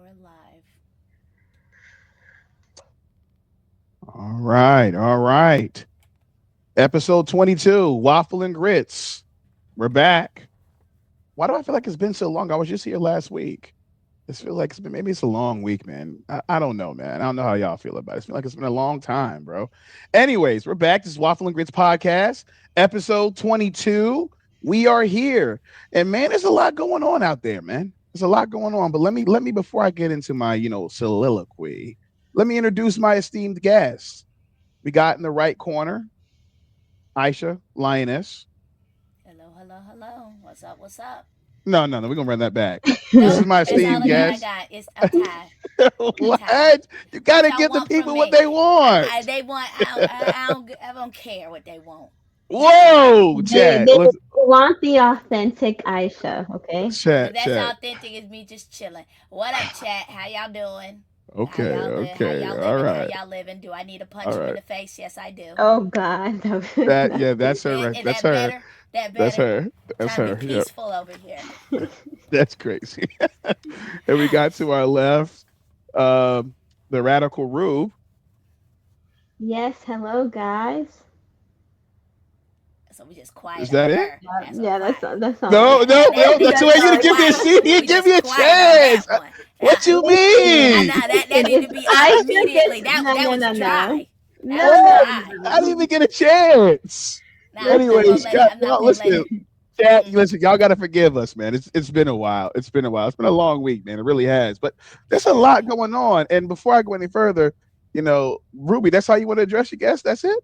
We're live. All right. Episode 22, Waffle and Grits. We're back. Why do I feel like it's been so long? I was just here last week. This feels like maybe it's a long week, man. I don't know, man. I don't know how y'all feel about it. It feels like it's been a long time, bro. Anyways, we're back. This is Waffle and Grits podcast, episode 22. We are here. And man, there's a lot going on out there, man. There's a lot going on. But let me before I get into my, soliloquy, let me introduce my esteemed guest. We got in the right corner, Aisha, Lioness. Hello, hello, hello. What's up? What's up? No. We're gonna run that back. This Nope. is my That's all esteemed I guest. got. I'm tired. I'm tired. What? You What gotta y'all give the want from people what me? they want. They want. I don't care what they want. Whoa, They chat. they Let's want the authentic Aisha, okay? Well, chat, that's chat. authentic as me just chilling. What up, chat? How y'all doing? How Okay, y'all live? How okay. y'all All living? How right. y'all living? Do I need to All punch you in right. the face? Yes, I do. Oh God, That yeah, that's her right. Is That's that her. better? That That's better? her. That's Trying to be her. Yep. peaceful over here. That's crazy. And we got to our left, um, the radical Rube. yes, hello guys. So we just quiet Is on that it? her. Yeah, That's so yeah, quiet. that's all. No, no, no. That's the That's way We you all. just give me a quiet. seat. You We give just me a quiet on that chance. one. What Yeah. you I mean? know that Listen, need to if be out Aisha immediately. gets That was no, dry. That no, was no, What? dry. I didn't no. even get a chance. Nah, I'm not gonna Anyways, Listen, let it. God, I'm not y'all, gonna let listen, it. chat, Mm-mm. listen, y'all gotta forgive us, man. It's been a while. It's been a while. It's been a long week, man. It really has. But there's a lot Really. going on. And before I go any further, Ruby, that's how you want to address your guest. That's it.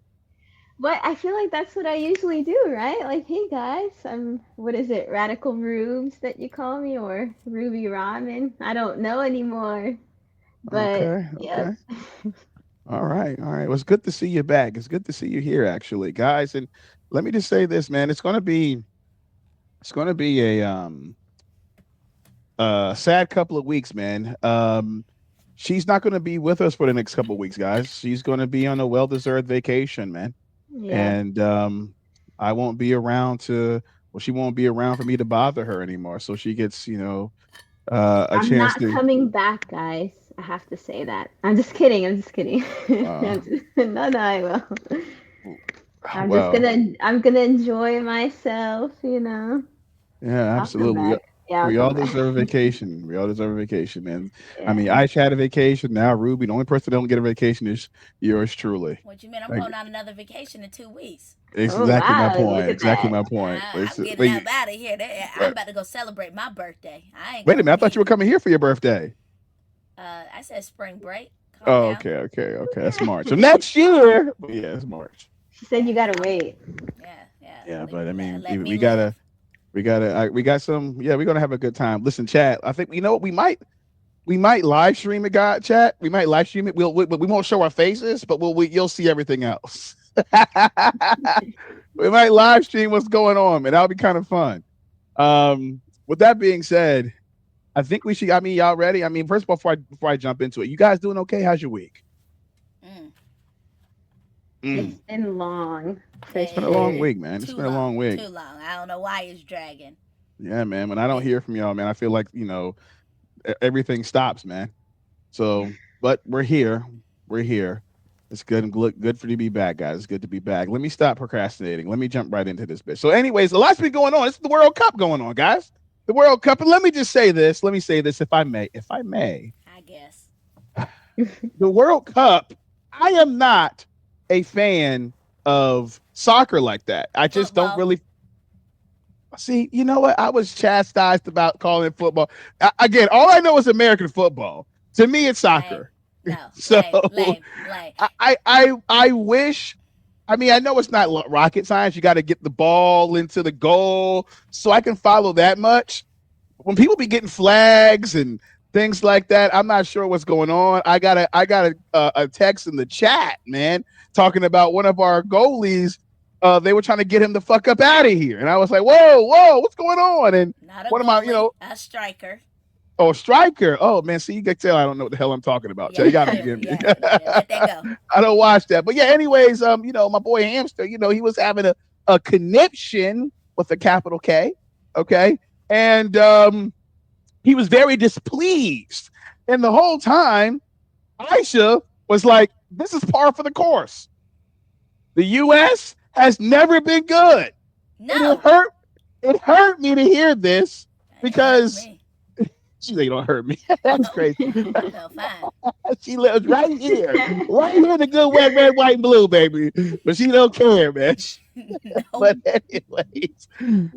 but I feel like that's what I usually do, right? Like, hey guys, I'm what is it, Radical Rubes that you call me, or Ruby Ramen? I don't know anymore. But Okay, yep. okay. All right, all right. Well, it's good to see you back. It's good to see you here, actually, guys. And let me just say this, man. It's gonna be a sad couple of weeks, man. She's not gonna be with us for the next couple of weeks, guys. She's gonna be on a well-deserved vacation, man. Yeah. And I won't be around to. Well, she won't be around for me to bother her anymore. So she gets, a I'm chance not to. coming back, guys. I have to say that. I'm just kidding. I'm just kidding. Uh, No, no, I will. well, I'm gonna enjoy myself, you know. yeah, I'll come absolutely. back. Yeah, I'll We all come back. deserve a vacation. We all deserve a vacation, man. I mean, Yeah. Aisha had a vacation. Now Ruby, the only person that don't get a vacation is yours truly. What you mean? I'm Like, going on another vacation in 2 weeks. it's Oh exactly my wow, look point. at Exactly that. my point. I'm getting up Wait, out of here. I'm uh, about to go celebrate my birthday. I ain't wait a gonna minute. I thought you be. were coming here for your birthday. I said spring break. Calm Oh, down. okay. That's March. So next year, but yeah, it's March. She said you Yeah, gotta calm. wait. Yeah, yeah. Yeah, but I mean, Let me we gotta, live. we got some. Yeah, we're gonna have a good time. Listen, chat. I think you know what we might live stream it, God, chat. We might live stream it. We won't show our faces, but you'll see everything else. We might live stream what's going on, man. That'll be kind of fun. With that being said, I think we should. I mean, y'all ready? I mean, first of all, before I jump into it, you guys doing okay? How's your week? Mm. Mm. It's been long for It's been a long sure. week, man. It's Too been a long long. week. Too long. I don't know why it's dragging. Yeah, man. When I don't It, hear from y'all, man, I feel like everything stops, man. So, but we're here. We're here. It's good and good for you to be back, guys. It's good to be back. Let me stop procrastinating. Let me jump right into this bit. So, anyways, a lot's been going on. It's the World Cup going on, guys. The World Cup. And let me just say this. Let me say this, if I may. If I may, I guess. the World Cup. I am not a fan of soccer like that. I just don't Football. really see. You know what? I was chastised about calling it football. Again, all I know is American football. To me, it's Lame. soccer. No. So Lame. Lame. Lame. I wish. I mean, I know it's not rocket science. You got to get the ball into the goal, so I can follow that much. When people be getting flags and things like that, I'm not sure what's going on. I got a text in the chat, man, talking about one of our goalies. They were trying to get him the fuck up out of here, and I was like, whoa, what's going on? And Not a one of my, goalie. A striker. oh, striker. Oh man, see, you can tell I don't know what the hell I'm talking about. So Yeah. you gotta Clearly. forgive me. Yeah. Yeah. Let that go. I don't watch that. But yeah, anyways, my boy Hamster, he was having a conniption with a capital K. Okay. And he was very displeased And the whole time, Aisha was like, this is par for the course. The U.S. has never been good. No. And it hurt me to hear this It hurt because me. she like, don't hurt me. That's crazy. I felt fine. She lives right here. Right here, the good, wet, red, white, and blue, baby. But she don't care, man. No. But anyways,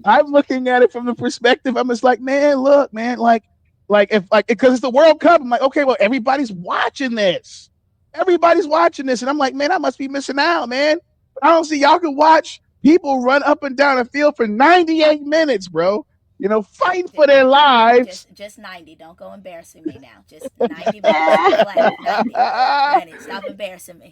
I'm looking at it from the perspective. I'm just like, man, look, man, because it's the World Cup. I'm like, okay, well, everybody's watching this. Everybody's watching this. And I'm like, man, I must be missing out, man. I don't see y'all can watch people run up and down the field for 98 minutes, bro. Fighting for their lives. Just 90. Don't go embarrassing me now. Just 90 minutes. Flat. 90. 90. Stop embarrassing me.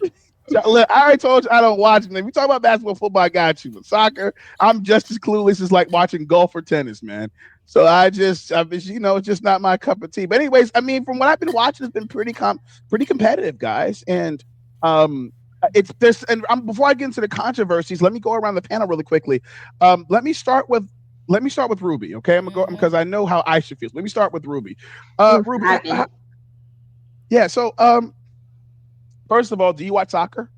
Look, I already told you I don't watch them. If you talk about basketball, football, I got you. But soccer, I'm just as clueless as like watching golf or tennis, man. So it's just not my cup of tea. But anyways, I mean, from what I've been watching, it's been pretty competitive, guys. And before I get into the controversies, let me go around the panel really quickly. Let me start with Ruby, okay? I'm gonna go because I know how Aisha feels. Let me start with Ruby. Ruby, yeah. So, first of all, do you watch soccer?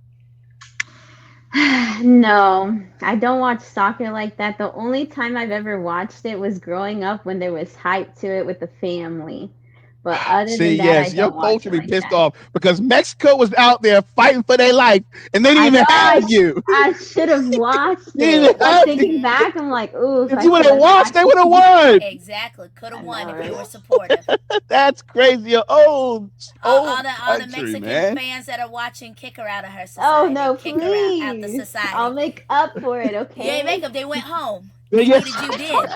No, I don't watch soccer like that. The only time I've ever watched it was growing up when there was hype to it with the family. But other than that, yes, your culture be pissed off because Mexico was out there fighting for their life and they didn't even have you. I should have watched it. Like, thinking back, I'm like, ooh. If you would have watched, they would have won. Exactly. Could have won if you were supportive. That's crazy. All the Mexican fans that are watching, kick her out of her society. Oh, no, kick please. her out the society. I'll make up for it, okay? You ain't make up. They went home. They needed you did.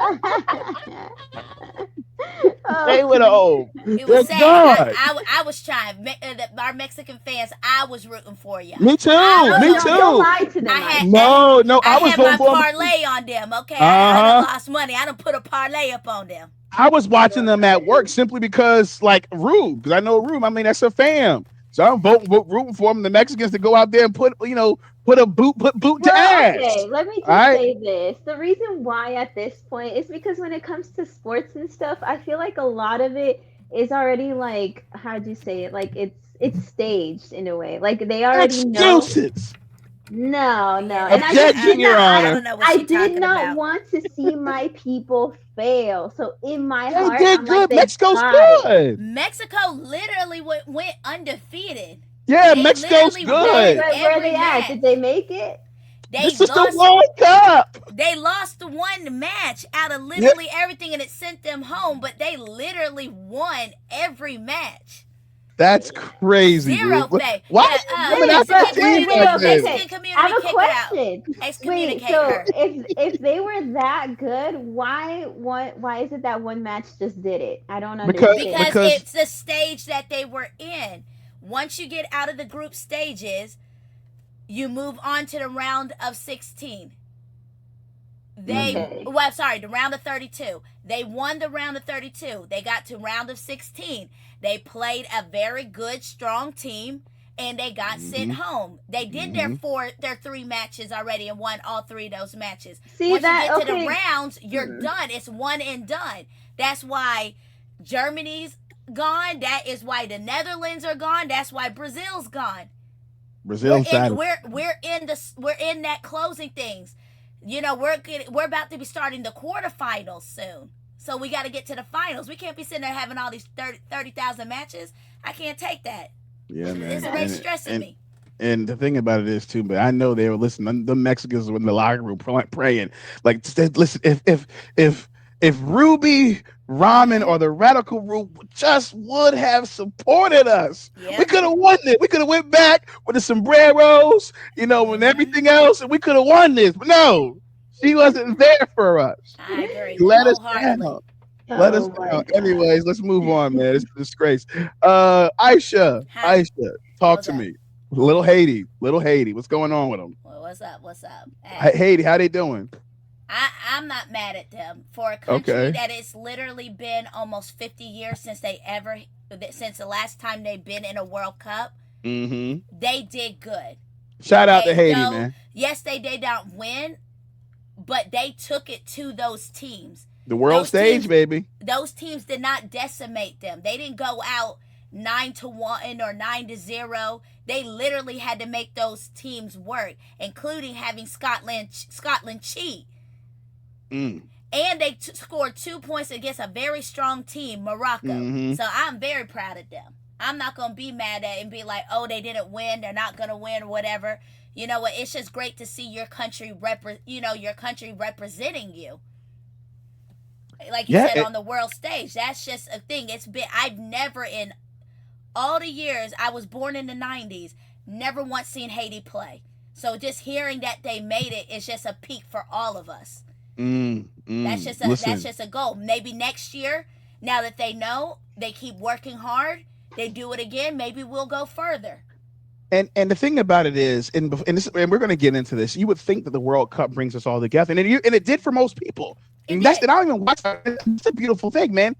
They went home. It was sad. I was trying. Our Mexican fans, I was rooting for you. Me too. Don't lie to them. I was had my parlay on them. Okay, I lost money. I done put a parlay up on them. I was watching them at work simply because, like, Rube, because I know Rube. I mean, that's a fam. So I'm rooting for them, the Mexicans, to go out there and put boot to ass. Okay, let me just say this. The reason why at this point is because when it comes to sports and stuff, I feel like a lot of it is already like, how'd you say it? Like it's staged in a way. Like they already know. Excuses. No. And I did not want to see my people fail. So in my heart, did I'm good. like, Mexico's good. Mexico literally went undefeated. Yeah, Mexico's good. Where are they at? Did they make it? This is the World Cup. They lost the one match out of literally everything, and it sent them home. But they literally won every match. That's crazy. Zero pay. Why? I have a question. Excommunicate her. If they were that good, why is it that one match just did it? I don't understand. Because it's the stage that they were in. Once you get out of the group stages, you move on to the round of 16. The round of 32. They won the round of 32. They got to round of 16. They played a very good, strong team, and they got sent home. They did their 3 matches already and won all 3 of those matches. Once you get to the rounds, you're done. It's one and done. That's why Germany's gone. That is why the Netherlands are gone. That's why Brazil's gone. We're in that closing things. You know, we're about to be starting the quarterfinals soon. So we got to get to the finals. We can't be sitting there having all these 30,000 matches. I can't take that. Yeah, man. It's already stressing me. And the thing about it is too, but I know they were listening. The Mexicans were in the locker room praying. Like, listen, if Ruby, Ramen, or the Radical Group just would have supported us, we could have won it. We could have went back with the sombreros, and everything else, and we could have won this. But no, she wasn't there for us. I agree. Let us down. Anyways, let's move on, man. It's a disgrace. Aisha, talk to me. Little Haiti, what's going on with them? Well, what's up? Haiti, how they doing? I'm not mad at them for a country that it's literally been almost 50 years since the last time they've been in a World Cup. Mm-hmm. They did good. Shout out to Haiti, man. Yes, they did not win, but they took it to those teams. The world stage, baby. Those teams did not decimate them. They didn't go out 9-1 or 9-0. They literally had to make those teams work, including having Scotland cheat. And they scored 2 points against a very strong team, Morocco. So I'm very proud of them. I'm not going to be mad at it and be like, oh, they didn't win, they're not going to win, or whatever. You know what? It's just great to see your country representing you. Like you said, on the world stage. That's just a thing. I've never, in all the years, I was born in the 90s, never once seen Haiti play. So just hearing that they made it is just a peak for all of us. That's just a goal. Maybe next year, now that they know, they keep working hard, they do it again, maybe we'll go further. And the thing about it is, and we're going to get into this, you would think that the World Cup brings us all together, and it did for most people. And I don't even watch that. It's a beautiful thing, man.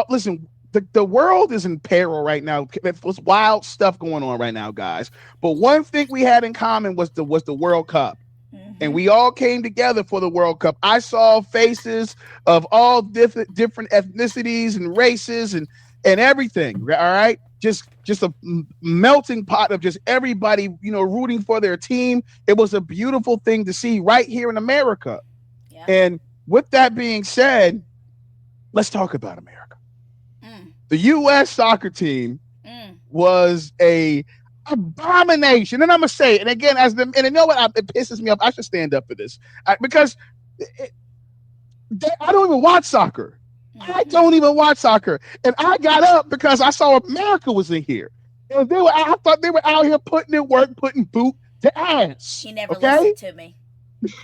Listen, the world is in peril right now. There's wild stuff going on right now, guys. But one thing we had in common was the World Cup. And we all came together for the World Cup. I saw faces of all different ethnicities and races and everything. All right, just a melting pot of just everybody, rooting for their team. It was a beautiful thing to see right here in America. Yeah. And with that being said, let's talk about America. The U.S. soccer team was a abomination, and I'm gonna say it. And again, and you know what? It pisses me off. I should stand up for this because I don't even watch soccer. I don't even watch soccer, and I got up because I saw America was in here, and I thought they were out here putting in work, putting boot to ass. He never listened to me.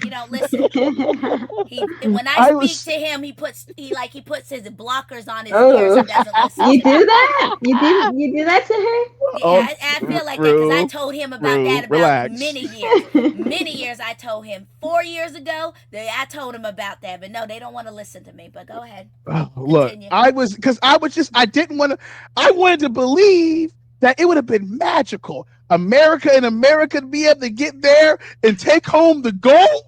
You don't listen. When I speak to him, he puts his blockers on his ears and doesn't listen. You do that? You do that to her? Yeah, I feel like that because I told him about that about many years. Many years I told him. 4 years ago, I told him about that, but no, they don't want to listen to me. But go ahead. Look, I wanted to believe that it would have been magical. America to be able to get there and take home the gold.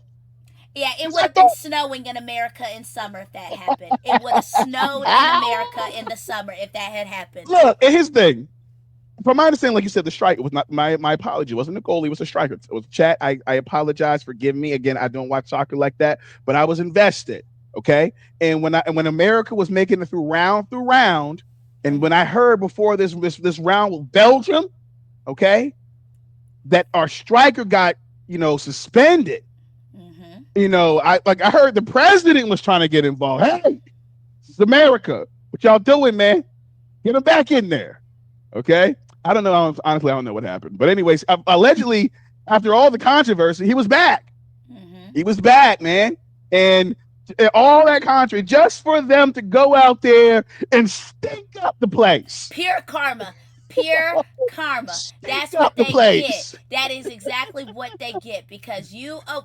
Yeah, it would have been snowing in America in summer if that happened. It would have snowed in America in the summer if that had happened. Look, and his thing, from my understanding, like you said, the strike, it was not my apology. It wasn't the goalie, it was a striker. It was chat. I apologize, forgive me. Again, I don't watch soccer like that, but I was invested. Okay. And when America was making it through round, and when I heard before this round with Belgium, okay, that our striker got, suspended. I heard the president was trying to get involved. Hey, it's America. What y'all doing, man? Get him back in there. Okay. I don't know. Honestly, I don't know what happened. But anyways, allegedly, after all the controversy, he was back. He was back, man. And all that controversy, just for them to go out there and stink up the place. Pure karma. Pure karma. That's what they get. That is exactly what they get because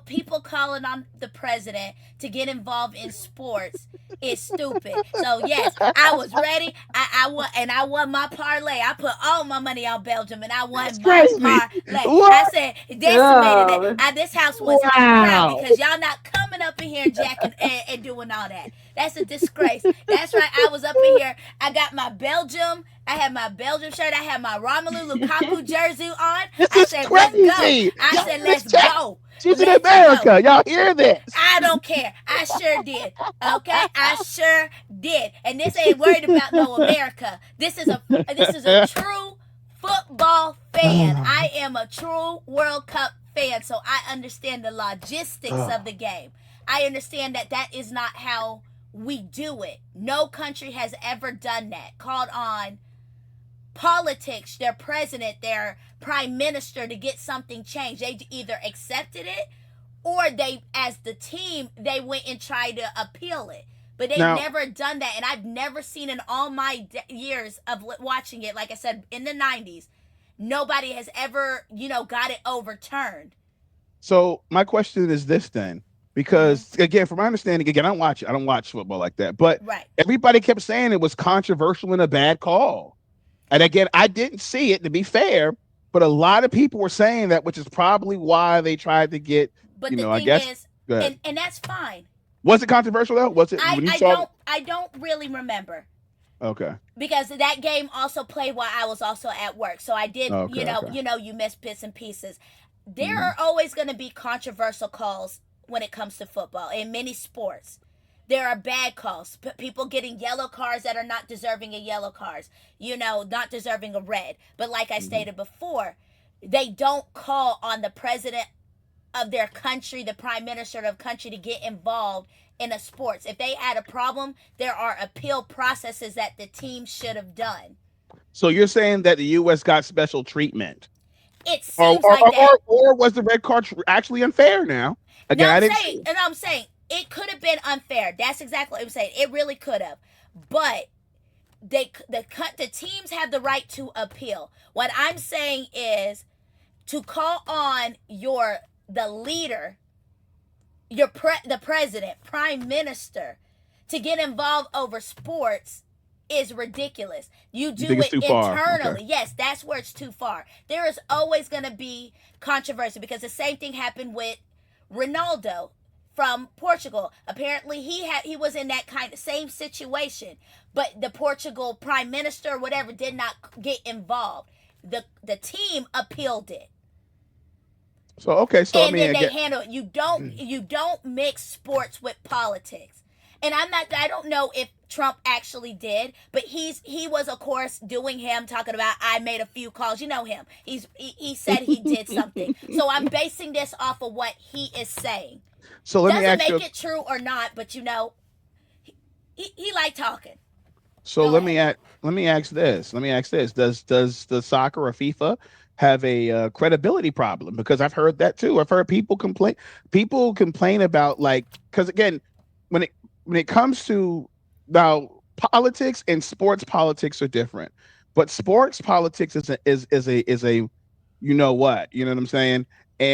people calling on the president to get involved in sports is stupid. So yes, I was ready. I won my parlay. I put all my money on Belgium and I won my parlay. I said decimated it. This house was proud because y'all not coming up in here jacking and doing all that. That's a disgrace. That's right. I was up in here. I got my Belgium. I had my Belgium shirt. I had my Romelu Lukaku jersey on. I said, let's go. I said, let's go. She's in America. Y'all hear this? I don't care. I sure did. Okay? I sure did. And this ain't worried about no America. This is a true football fan. I am a true World Cup fan. So I understand the logistics of the game. I understand that is not how we do it. No country has ever done that. Called on politics, their president, their prime minister to get something changed. They either accepted it or they, as the team, they went and tried to appeal it. But they've never done that. And I've never seen in all my years of watching it, like I said, in the 90s, nobody has ever, got it overturned. So my question is this then. Because again, from my understanding, I don't watch football like that. But everybody kept saying it was controversial and a bad call. And again, I didn't see it, to be fair, but a lot of people were saying that, which is probably why they tried to get. But the thing is, and that's fine. Was it controversial though? Was it? I don't really remember. Okay. because that game also played while I was also at work. So I did, Okay. Okay. you miss bits and pieces. There Hmm. are always going to be controversial calls when it comes to football in many sports. There are bad calls, people getting yellow cards that are not deserving of yellow cards, not deserving of red. But like I Hmm. stated before, they don't call on the president of their country, the prime minister of the country, to get involved in a sports. If they had a problem, there are appeal processes that the team should have done. So you're saying that the U.S. got special treatment, It seems like that. or was the red card actually unfair? Now, No, again, I I'm didn't saying, see. and I'm saying it could have been unfair. That's exactly what I'm saying. It really could have, but the teams have the right to appeal. What I'm saying is to call on the leader, the president, prime minister, to get involved over sports is ridiculous. You You do think it's it too far? Okay. internally. Yes, that's where it's too far. There is always going to be controversy because the same thing happened with Ronaldo from Portugal. Apparently he was in that kind of same situation, but the Portugal prime minister or whatever did not get involved. The team appealed it, So okay. So I and mean, then I they get. handle it. You don't mix sports with politics. And I don't know if Trump actually did, but he was of course doing him, talking about I made a few calls. You know him. He said he did something. So I'm basing this off of what he is saying. So let me Doesn't ask make you. it true or not, but he like talking. So Go ahead. let me ask this. Let me ask this. Does the soccer or FIFA have a credibility problem? Because I've heard that too. I've heard people complain about, like, because again, when it when it comes to now, politics and sports politics are different. But sports politics is a you know what? You know what I'm saying?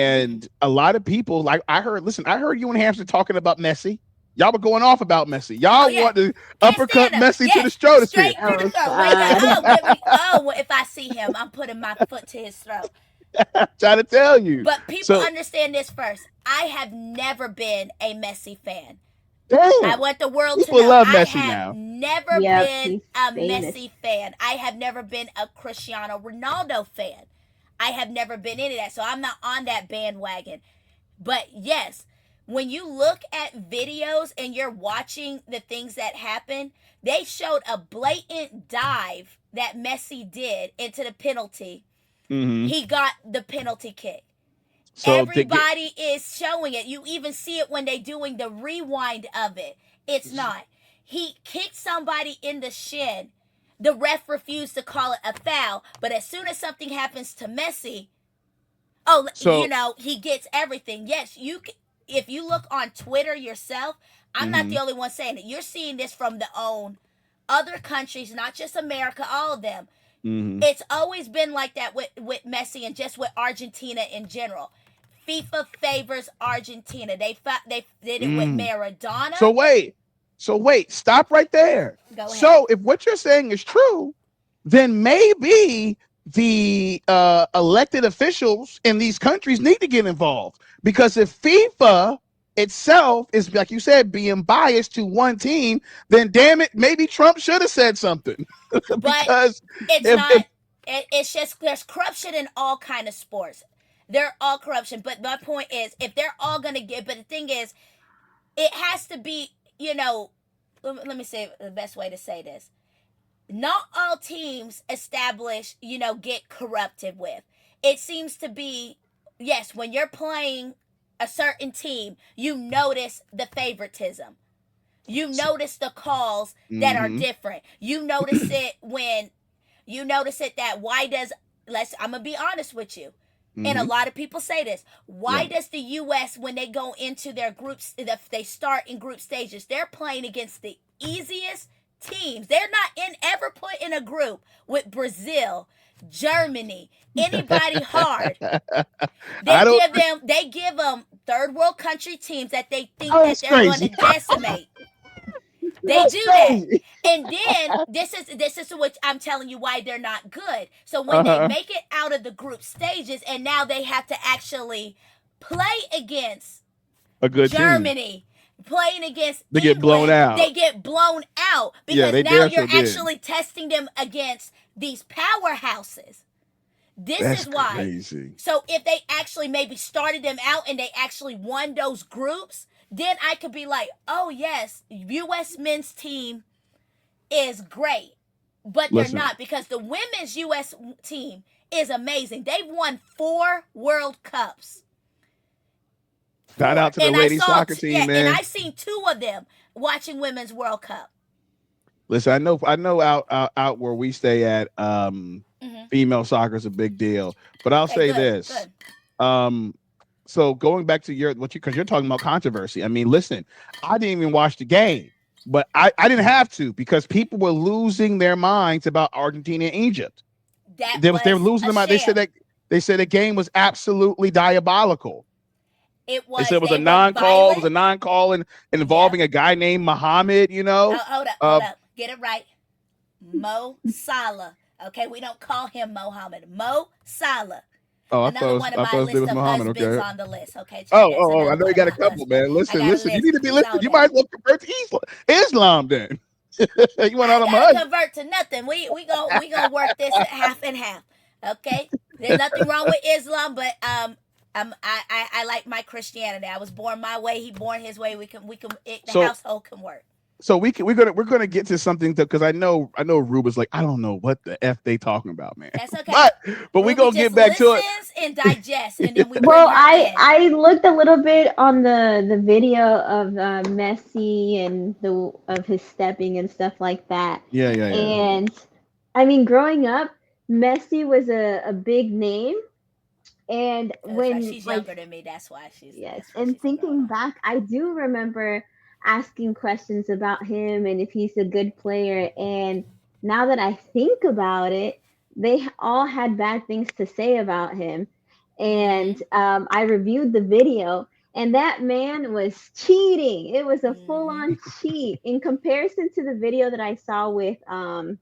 Mm-hmm. And a lot of people, like, I heard you and Hamster talking about Messi. Y'all were going off about Messi. Oh Y'all yeah, want to can't uppercut stand him. Messi to the Yes, stratosphere. straight through the Oh throat. Wait, God. get me. Oh, well, if I see him, I'm putting my foot to his throat. Trying to tell you. But people So understand this first. I have never been a Messi fan. I damn, want the world to people know love I Messi have now. never Yep, been he's a famous. Messi fan. I have never been a Cristiano Ronaldo fan. I have never been into that. So I'm not on that bandwagon. But yes, when you look at videos and you're watching the things that happen, they showed a blatant dive that Messi did into the penalty. Hmm. He got the penalty kick. So to get Everybody is showing it. You even see it when they're doing the rewind of it. It's not. He kicked somebody in the shin. The ref refused to call it a foul, but as soon as something happens to Messi, oh, so. he gets everything. Yes, if you look on Twitter yourself, I'm not Hmm. the only one saying it. You're seeing this from the own other countries, not just America, all of them. Hmm. It's always been like that with Messi and just with Argentina in general. FIFA favors Argentina. They did it with Mm. Maradona. So wait, stop right there. Go ahead. So if what you're saying is true, then maybe the elected officials in these countries need to get involved, because if FIFA itself is, like you said, being biased to one team, then damn it, maybe Trump should have said something. But Because it's if not. It's just there's corruption in all kind of sports. They're all corruption. But my point is, if they're all gonna get, but the thing is, it has to be. Let me say the best way to say this. Not all teams establish, get corrupted with. It seems to be, yes, when you're playing a certain team, you notice the favoritism. You notice the calls that are mm-hmm, different. You notice it when you notice it that why does I'm gonna be honest with you. And a mm-hmm, lot of people say this. yeah. Why does the US, when they go into their groups, if they start in group stages, they're playing against the easiest teams. They're not ever put in a group with Brazil, Germany, anybody hard. I don't. They give them third world country teams that they think Oh, that that's they're going to crazy. decimate. They That's do that. crazy. And then this is what I'm telling you why they're not good. So when they Uh-huh. make it out of the group stages and now they have to actually play against A good team. Germany, playing against They get blown England, out. they get blown out Yeah, because they now damn you're sure did. actually testing them against these powerhouses. This That's is why. crazy. So if they actually maybe started them out and they actually won those groups, then I could be like, oh yes, U.S. men's team is great. But they're Listen. not, because the women's U.S. team is amazing. They've won 4 World Cups. Shout out to the And ladies soccer team, man. And I've seen 2 of them watching Women's World Cup. Listen, I know out where we stay at, female soccer is a big deal. But I'll say this. So going back to because you're talking about controversy. I mean, listen, I didn't even watch the game, but I didn't have to, because people were losing their minds about Argentina and Egypt. They were losing their mind. They said the game was absolutely diabolical. It was. They said it was a non-call. It was a non-call involving a guy named Muhammad. Hold up. Get it right. Mo Salah. Okay, we don't call him Mohammed. Mo Salah. Oh, Another one of my list of husbands on the list. Okay. Oh, I know you got a couple, man. Listen. You need to be listening. You might as well convert to Islam then. You want all the money? Convert to nothing. We gonna work this half and half. Okay. There's nothing wrong with Islam, but I like my Christianity. I was born my way. He born his way. The household can work. So we're gonna get to something, because I know Ruba's like, I don't know what the F they talking about, man. That's okay. But we gonna get back to it and digest, and then we. Well, I looked a little bit on the video of Messi and of his stepping and stuff like that. Yeah. And I mean, growing up, Messi was a big name. And when she's younger than me, that's why she's. Yes, and thinking back, I do remember asking questions about him and if he's a good player. And now that I think about it, they all had bad things to say about him. And I reviewed the video, and that man was cheating. It was a full-on cheat in comparison to the video that I saw with I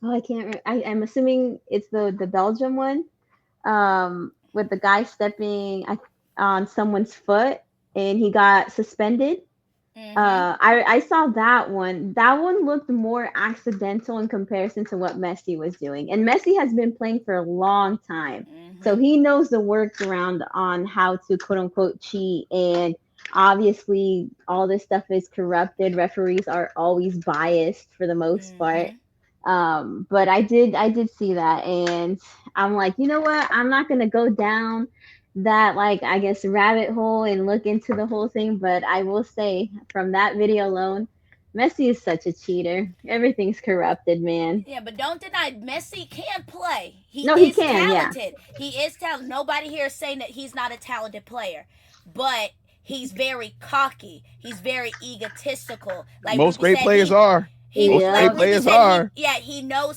can't remember. I'm assuming it's the Belgium one, with the guy stepping on someone's foot and he got suspended. I saw that one. That one looked more accidental in comparison to what Messi was doing. And Messi has been playing for a long time. So he knows the workaround on how to quote unquote cheat. And obviously all this stuff is corrupted. Referees are always biased for the most part. But I did see that, and I'm like, you know what? I'm not gonna go down that, like, I guess, rabbit hole and look into the whole thing, but I will say from that video alone, Messi is such a cheater. Everything's corrupted, man. Yeah, but don't deny Messi can play. He is talented. Yeah. He is talented. Nobody here is saying that he's not a talented player, but he's very cocky. He's very egotistical. Like most great players are. He knows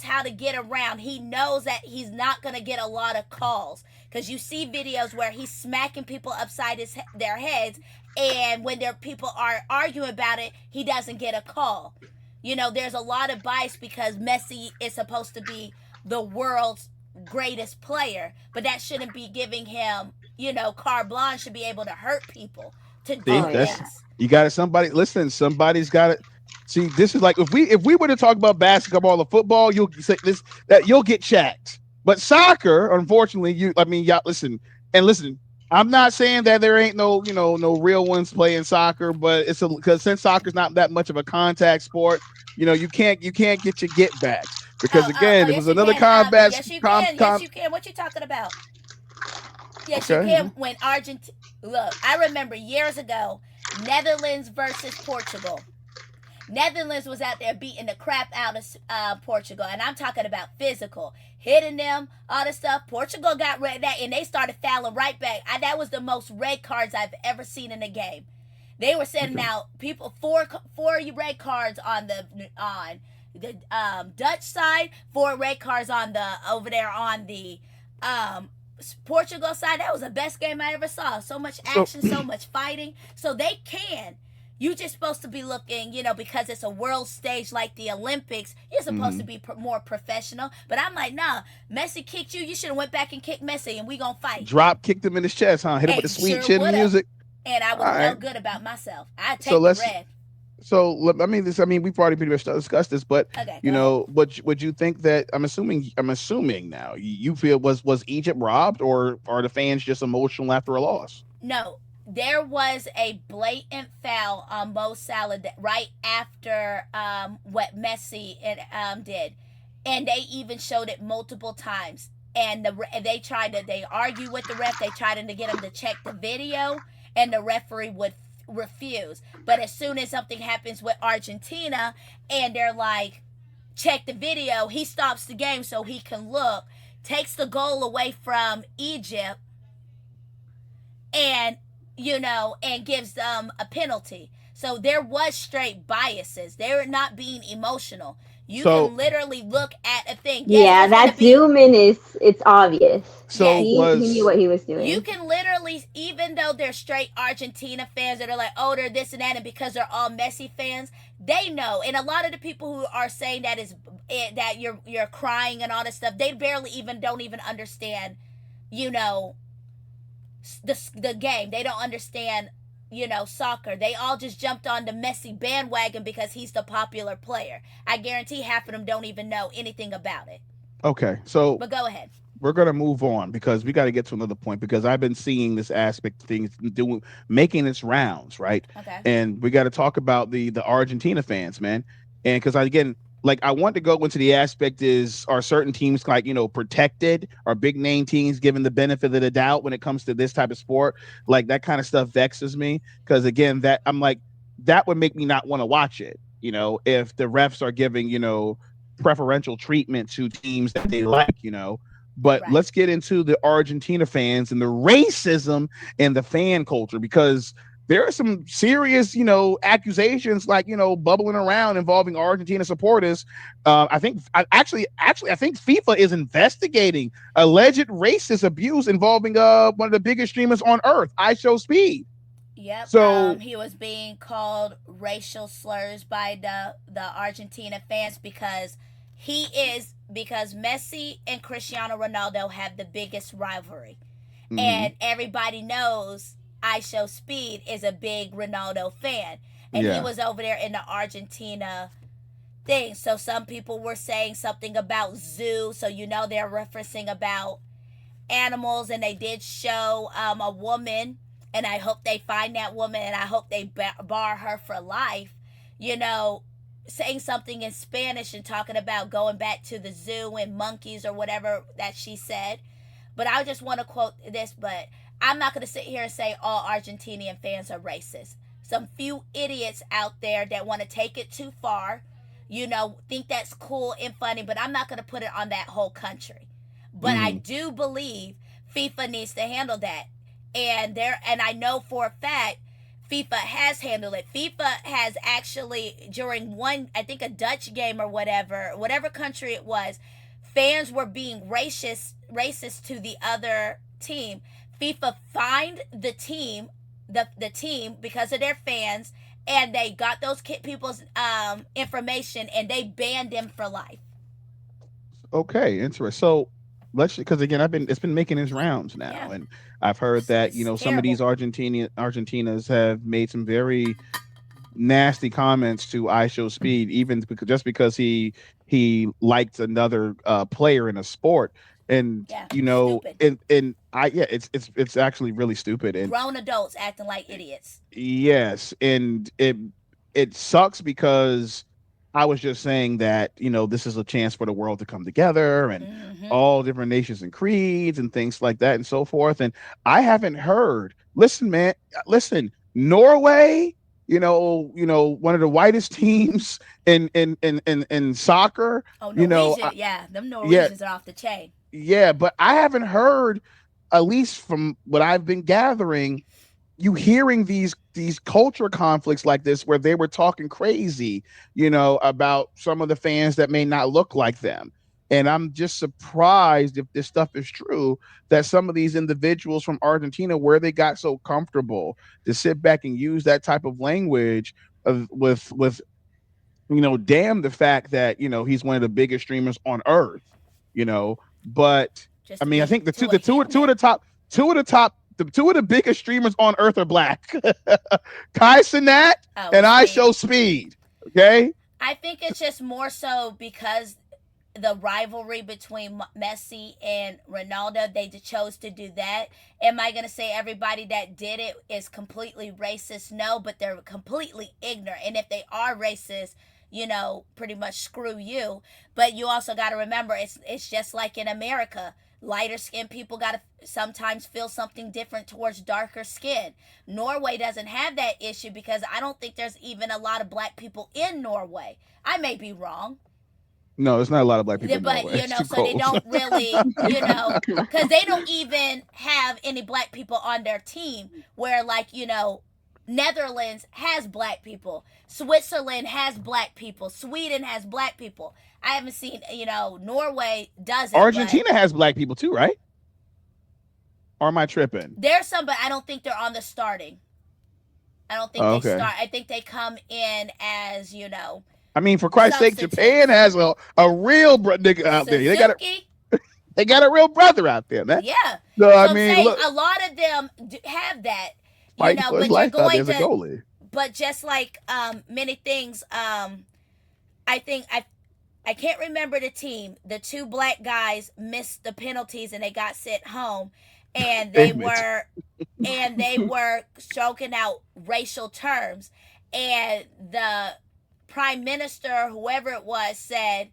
how to get around. He knows that he's not going to get a lot of calls, because you see videos where he's smacking people upside their heads, and when people are arguing about it, he doesn't get a call. There's a lot of bias because Messi is supposed to be the world's greatest player, but that shouldn't be giving him, carte blanche to be able to hurt people. To do this. You got it. Somebody's got it. See, this is like, if we were to talk about basketball or football, you'll say this, that you'll get checked. But soccer, unfortunately, listen. I'm not saying that there ain't no real ones playing soccer, but it's because since soccer's not that much of a contact sport, you can't get your get backs, because again, it was another combat. Yes, you can. Yes, you can. What you talking about? Yes, you can. When Argentina, look, I remember years ago, Netherlands versus Portugal. Netherlands was out there beating the crap out of Portugal, and I'm talking about physical, hitting them, all this stuff. Portugal got red that, and they started fouling right back. That was the most red cards I've ever seen in a game. They were sending out people four red cards on the Dutch side, 4 red cards over there on the Portugal side. That was the best game I ever saw. So much action, so much fighting. So they can. You just supposed to be looking, because it's a world stage like the Olympics, you're supposed to be more professional. But I'm like, nah, Messi kicked you. You should have went back and kicked Messi, and we gonna fight. Drop kicked him in his chest, huh? Hit him with the sweet chin music. and I All would have right. felt good about myself. I'd So take the let's. red. I mean, this. I mean, we've already pretty much discussed this, but Okay, go ahead. would you think that? I'm assuming now. You feel was Egypt robbed, or are the fans just emotional after a loss? No, there was a blatant foul on Mo Salah right after what Messi did, and they even showed it multiple times. And they argue with the ref. They tried to get him to check the video, and the referee would refuse. But as soon as something happens with Argentina, and they're like, check the video, he stops the game so he can look, takes the goal away from Egypt, and and gives them a penalty. So there was straight biases. They're not being emotional. You So can literally look at a thing. Yes, Yeah, there's gonna that be. zoom in is it's obvious. so Yes, He knew was what he was you doing. can literally, even though they're straight Argentina fans that are like, oh, they're this and that, and because they're all Messi fans, they know. And a lot of the people who are saying that you're crying and all this stuff, they barely even don't even understand, you know, the game. They don't understand, soccer. They all just jumped on the Messi bandwagon because he's the popular player. I guarantee half of them don't even know anything about it. okay. So But go ahead. we're gonna move on because we got to get to another point because I've been seeing this aspect of things doing making its rounds, right? Okay. And we got to talk about the Argentina fans, man. And because again, like I want to go into the aspect is are certain teams like protected, are big name teams given the benefit of the doubt when it comes to this type of sport? Like that kind of stuff vexes me because again, that I'm like that would make me not want to watch it. If the refs are giving preferential treatment to teams that they like, but Right. let's get into the Argentina fans and the racism and the fan culture because there are some serious, accusations like bubbling around involving Argentina supporters. I think FIFA is investigating alleged racist abuse involving one of the biggest streamers on earth, I Show Speed. Yep. So He was being called racial slurs by the Argentina fans because Messi and Cristiano Ronaldo have the biggest rivalry, mhm, and everybody knows I Show Speed is a big Ronaldo fan, and he yeah, was over there in the Argentina thing. So some people were saying something about zoo, so they're referencing about animals, and they did show a woman, and I hope they find that woman, and I hope they bar her for life. You know, saying something in Spanish and talking about going back to the zoo and monkeys or whatever that she said. But I just want to quote this, but I'm not going to sit here and say all Argentinian fans are racist. Some few idiots out there that want to take it too far, think that's cool and funny, but I'm not going to put it on that whole country. But I mhm, do believe FIFA needs to handle that. And I know for a fact FIFA has handled it. FIFA has actually during one, I think a Dutch game or whatever country it was, fans were being racist to the other team. FIFA fined the team because of their fans, and they got those people's information, and they banned them for life. okay, interesting. So let's because again, it's been making its rounds now, Yeah, and I've heard that it's some of these terrible. Argentinas have made some very nasty comments to I Show Speed, even because just because he liked another player in a sport, and Yeah, stupid. it's actually really stupid, and Grown adults acting like idiots. yes, and it sucks because I was just saying that this is a chance for the world to come together and Mm-hmm. all different nations and creeds and things like that and so forth. And I haven't heard. Listen, man, listen. Norway, one of the whitest teams in soccer. Oh, You know, Norwegian. Yeah, them yeah, Norwegians are off the chain. yeah, but I haven't heard, at least from what I've been gathering, you hearing these culture conflicts like this where they were talking crazy, about some of the fans that may not look like them. And I'm just surprised if this stuff is true that some of these individuals from Argentina, where they got so comfortable to sit back and use that type of language with damn the fact that he's one of the biggest streamers on earth, but Just I to mean I get think the two to a the two two of human. the top two of the top the two of the biggest streamers on earth are black. Kai Cenat Oh, and I Speed. Show Speed. Okay. I think it's just more so because the rivalry between Messi and Ronaldo, they chose to do that. Am I going to say everybody that did it is completely racist? No, but they're completely ignorant. And if they are racist, pretty much screw you. But you also got to remember, it's just like in America. Lighter skinned people got to sometimes feel something different towards darker skin. Norway doesn't have that issue because I don't think there's even a lot of black people in Norway. I may be wrong. No, there's not a lot of black people. But so they don't really, because they don't even have any black people on their team. Where Netherlands has black people, Switzerland has black people, Sweden has black people. I haven't seen, Norway doesn't. Argentina has black people too, right? Or am I tripping? There's some, but I don't think they're on the starting. I don't think they start. I think they come in as, I mean, for Christ's sake, Japan has a real nigga out there. They got a real brother out there, man. Yeah. So I mean, look, a lot of them have that. But you're going to. But just like many things, I think I can't remember the team. The two black guys missed the penalties and they got sent home, and they were stroking out racial terms, and the prime minister, whoever it was, said,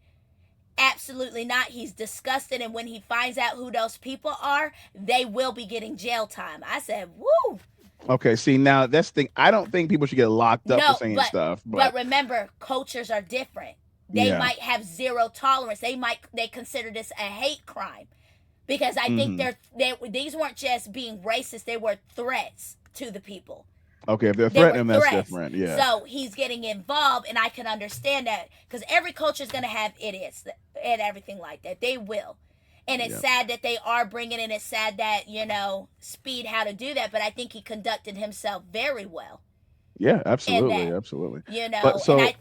absolutely not. He's disgusted, and when he finds out who those people are, they will be getting jail time. I said, woo. Okay, see, now that's the thing. I don't think people should get locked up for saying stuff. But remember, cultures are different. They might have zero tolerance. They consider this a hate crime. Because I think these weren't just being racist, they were threats to the people. Okay, if they're threatening, that's different. Yeah. So he's getting involved, and I can understand that because every culture is going to have idiots and everything like that. They will. And it's sad that they are bringing in. It's sad that, Speed how to do that, but I think he conducted himself very well. Yeah, absolutely. Absolutely. And I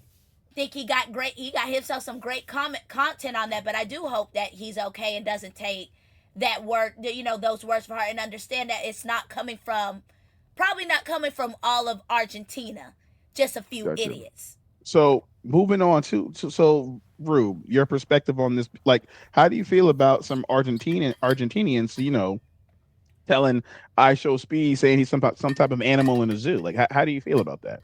think he got himself some great content on that, but I do hope that he's okay and doesn't take that word, those words for heart, and understand that it's probably not coming from all of Argentina, just a few idiots. So moving on so Rube, your perspective on this, like, how do you feel about some Argentinians, telling I Show Speed, saying he's some type of animal in a zoo? Like, how do you feel about that?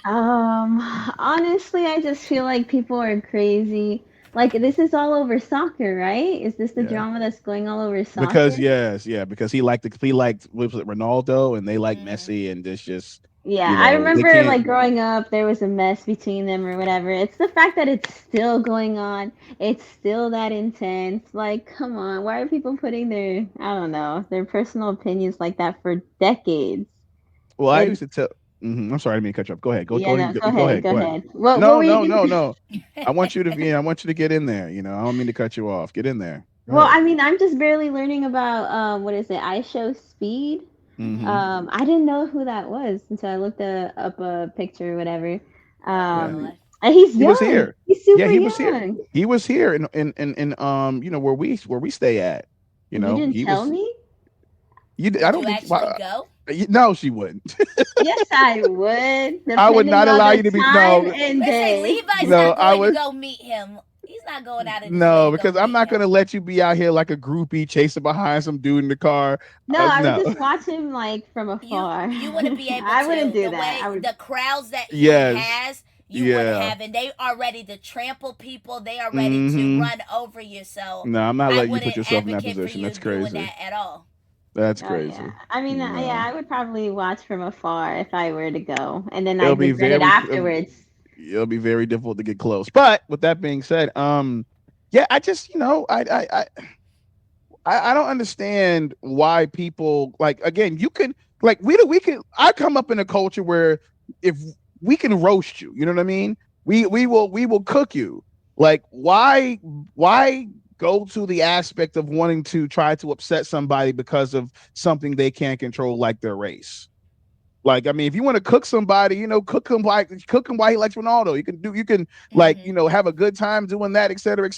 Honestly, I just feel like people are crazy. Like, this is all over soccer, right? Is this the drama that's going all over soccer? Because because he liked Ronaldo, and they like Messi, and this just I remember like growing up, there was a mess between them or whatever. It's the fact that it's still going on. It's still that intense. Like, come on, why are people putting their personal opinions like that for decades? Well, I used to tell. I'm sorry, I didn't mean to cut you off. Go ahead. Go ahead. Well, no. I want you to get in there. I don't mean to cut you off. Get in there. Go ahead. I mean, I'm just barely learning about what is it? I Show Speed. I didn't know who that was until I looked up a picture or whatever. And he's young. He was here. He's super he was young. Here. He was here in where we stay at. You didn't tell me. I don't think. Go? No, she wouldn't. Yes, I would. I would not allow you to be. No, Levi's not going to go meet him. He's not going out of no, because I'm not going to let you be out here like a groupie chasing behind some dude in the car. No, I would just watch him like from afar. You wouldn't be able to. I wouldn't do that. The crowds that he has, you wouldn't have, and they are ready to trample people. They are ready to run over you. So no, I'm not letting you put yourself in that position. That's crazy. That at all. That's crazy. Yeah. I mean, I would probably watch from afar if I were to go, and then I'd regret it afterwards. It'll be very difficult to get close. But with that being said, I just, I don't understand why people, like, again, you can, like, I come up in a culture where if we can roast you, you know what I mean? We will cook you. Like, why go to the aspect of wanting to try to upset somebody because of something they can't control, like their race? Like, I mean, if you want to cook somebody, cook him while he likes Ronaldo. You can have a good time doing that, et cetera,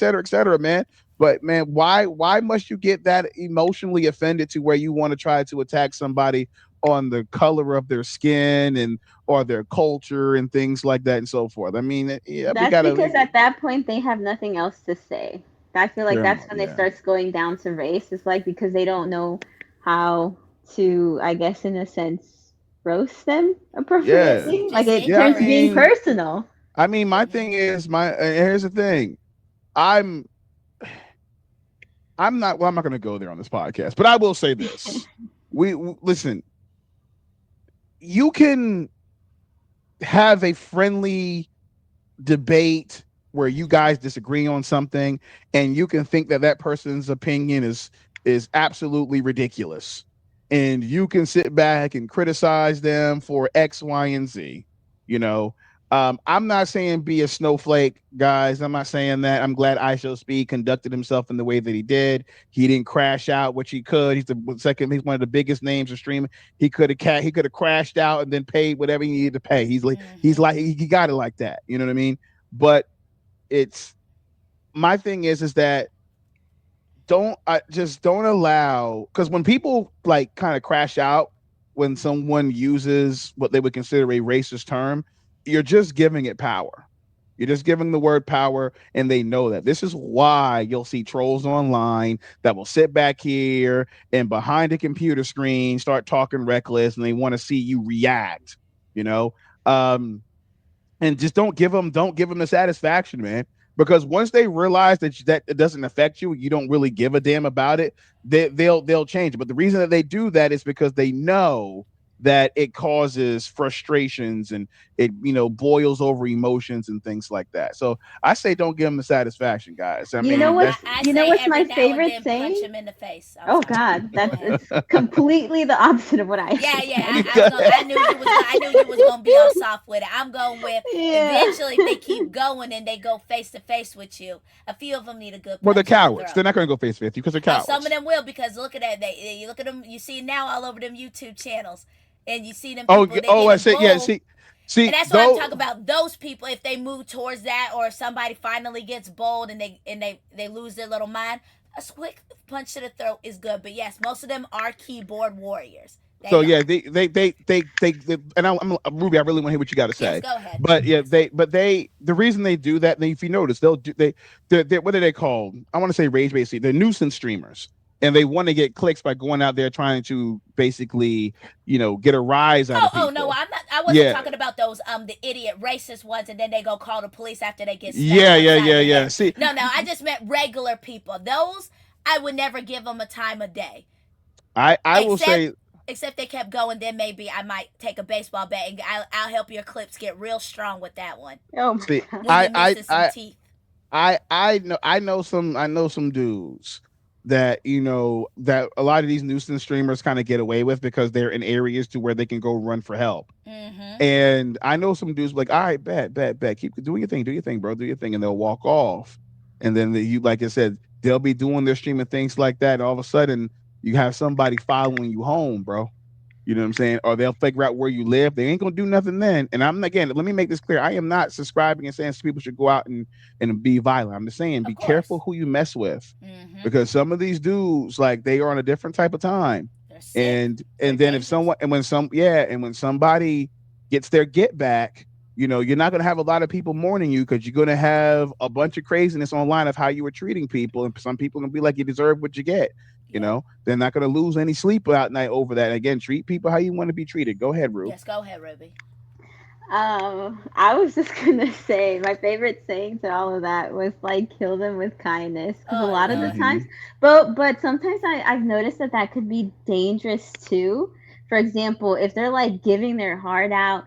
man. But man, why must you get that emotionally offended to where you want to try to attack somebody on the color of their skin and or their culture and things like that and so forth? I mean, yeah, we That's gotta because at that point they have nothing else to say. I feel like that's when it yeah. starts going down to race. It's like because they don't know how to, I guess, in a sense, roast them Yeah. appropriately. Like Just it Yeah, turns to being ignorant. personal. my Hmm. thing is here's the thing. I'm I'm not well, I'm not gonna go there on this podcast, but I will say this. Listen, you can have a friendly debate where you guys disagree on something and you can think that that person's opinion is absolutely ridiculous and you can sit back and criticize them for X, Y, and Z. You know, I'm not saying be a snowflake, guys. I'm not saying that. I'm glad ISO Speed conducted himself in the way that he did. He didn't crash out, which he could. He's the second. He's one of the biggest names of streaming. He could have crashed out and then paid whatever he needed to pay. Hmm. He got it like that. You know what I mean? But it's my thing is that don't just don't allow because when people like kind of crash out when someone uses what they would consider a racist term, you're just giving it power. You're just giving the word power, and they know that. This is why you'll see trolls online that will sit back here and behind a computer screen start talking reckless, and they want to see you react. You know, um, and just don't give them the satisfaction, man. Because once they realize that it doesn't affect you, you don't really give a damn about it. They'll change it. But the reason that they do that is because they know that it causes frustrations and it boils over emotions and things like that. So I say don't give them the satisfaction, guys. I You know mean what's that's I you know say what's every my now and favorite then punch saying? him in the face. I'm Oh sorry. God, Go that's ahead. it's completely the opposite of what I Yeah, say. yeah. I was gonna. I knew you was. I knew you was gonna be all soft with it. I'm going with. Yeah. Eventually, if they keep going and they go face to face with you, a few of them need a good well, they're punch in the cowards. throat. They're not going to go face to face because they're Oh, some of cowards. them will because look at that. You look at them. You see now all over them YouTube channels, and you see them Oh, people. They oh, I getting see. Yeah, bold. And see, that's why I'm though. talking about those people. If they move towards that, or if somebody finally gets bold and they lose their little mind, a quick punch to the throat is good. But yes, most of them are keyboard warriors. So They yeah, are. and I'm Ruby. I really want to hear what you got to Yes, say. go ahead. But yeah, the reason they do that, and if you notice, they'll do they what are they called? I want to say rage basically. They're nuisance streamers, and they want to get clicks by going out there trying to basically get a rise out Oh, of oh no, people. I'm not. I wasn't Yeah, talking about those the idiot racist ones, and then they go call the police after they get smacked yeah, yeah, upside yeah, the yeah. head. See, No, no, I just meant regular people. Those I would never give them a time of day, I will except say, except they kept going. Then maybe I might take a baseball bat and I'll help your clips get real strong with that one Oh my see, God. when you're missing some I teeth. I know some dudes that that a lot of these nuisance streamers kind of get away with because they're in areas to where they can go run for help. Mm-hmm. And I know some dudes like, all right, bet, keep do your thing, bro, do your thing, and they'll walk off. And then you, like I said, they'll be doing their streaming things like that. And all of a sudden, you have somebody following you home, bro. You know what I'm saying? Or they'll figure out where you live. They ain't gonna do nothing then. And I'm again, let me make this clear. I am not subscribing and saying people should go out and be violent. I'm just saying Of be careful course. who you mess with. Mm-hmm. Because some of these dudes, like they are on a different type of time. They're sick. They're And then if dangerous. someone and when somebody gets their get back, you're not gonna have a lot of people mourning you because you're gonna have a bunch of craziness online of how you were treating people, and some people gonna be like, you deserve what you get. Yep. They're not going to lose any sleep out night over that. Again, treat people how you want to be treated. Go ahead, Rue. Yes, go ahead, Ruby. I was just gonna say my favorite saying to all of that was like kill them with kindness because a Oh lot of the Lord. times, Mm-hmm. but sometimes I've noticed that could be dangerous too. For example, if they're like giving their heart out,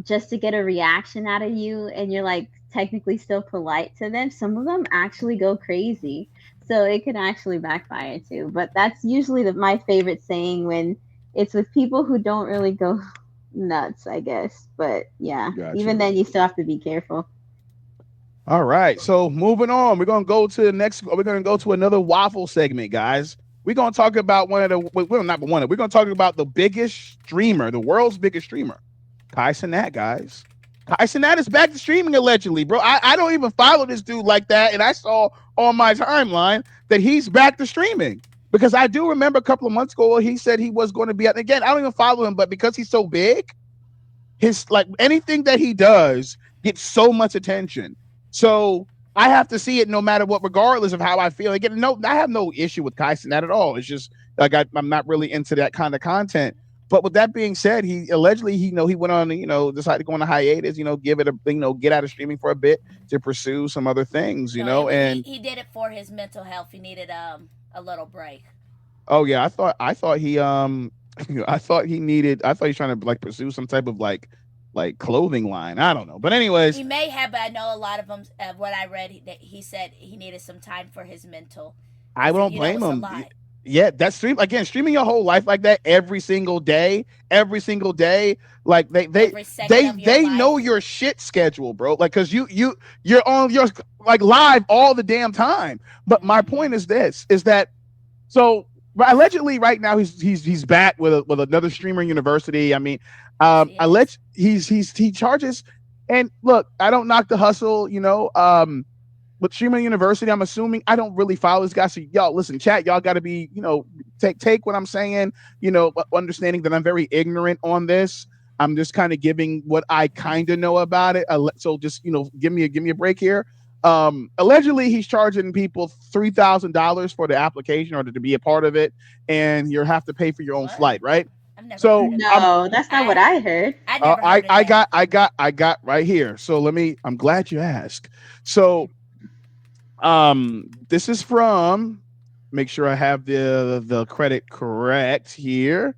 just to get a reaction out of you, and you're like technically still polite to them, some of them actually go crazy. So it can actually backfire too. But that's usually my favorite saying when it's with people who don't really go nuts, I guess. But yeah, even Gotcha. then, you still have to be careful. All right. So moving on, we're gonna go to the next. We're gonna go to another waffle segment, guys. We're gonna talk about one of the. Well, not one of. We're gonna talk about the biggest streamer, the world's biggest streamer, Cenat, guys. Cenat is back to streaming allegedly, bro. I don't even follow this dude like that, and I saw on my timeline that he's back to streaming. Because I do remember a couple of months ago he said he was going to be. Again, I don't even follow him, but because he's so big, his like anything that he does gets so much attention. So I have to see it no matter what, regardless of how I feel. Again, no, I have no issue with Kai Cenat at all. It's just like I'm not really into that kind of content. But with that being said, he allegedly he went on decided to go on a hiatus, give it a get out of streaming for a bit to pursue some other things, No, and he did it for his mental health. He needed a little break. oh yeah, I thought he I thought he's trying to like pursue some type of like clothing line. I don't know. But anyways, He may have, but I know a lot of them. What I read, he said he needed some time for his mental I because don't blame it's a him. lot. Yeah, that's streaming your whole life like that every single day. Like Every second of your they know life. your shit schedule, bro. Like cuz you're on your like live all the damn time. But my Mm-hmm. point is this is that so allegedly right now he's back with another streamer university. I mean, Yes, he is. he charges, and look, I don't knock the hustle, with streamer university, I'm assuming I don't really follow this guy. So y'all listen, chat, y'all gotta be, take what I'm saying, understanding that I'm very ignorant on this. I'm just kind of giving what I kind of know about it. So just give me a break here. Allegedly, he's charging people $3,000 for the application or to be a part of it, and you have to pay for your own What? flight, right? I've never So heard of that. No, that's not what I heard. I never heard of that. I got right here. So I'm glad you asked. So this is from, make sure I have the credit correct here.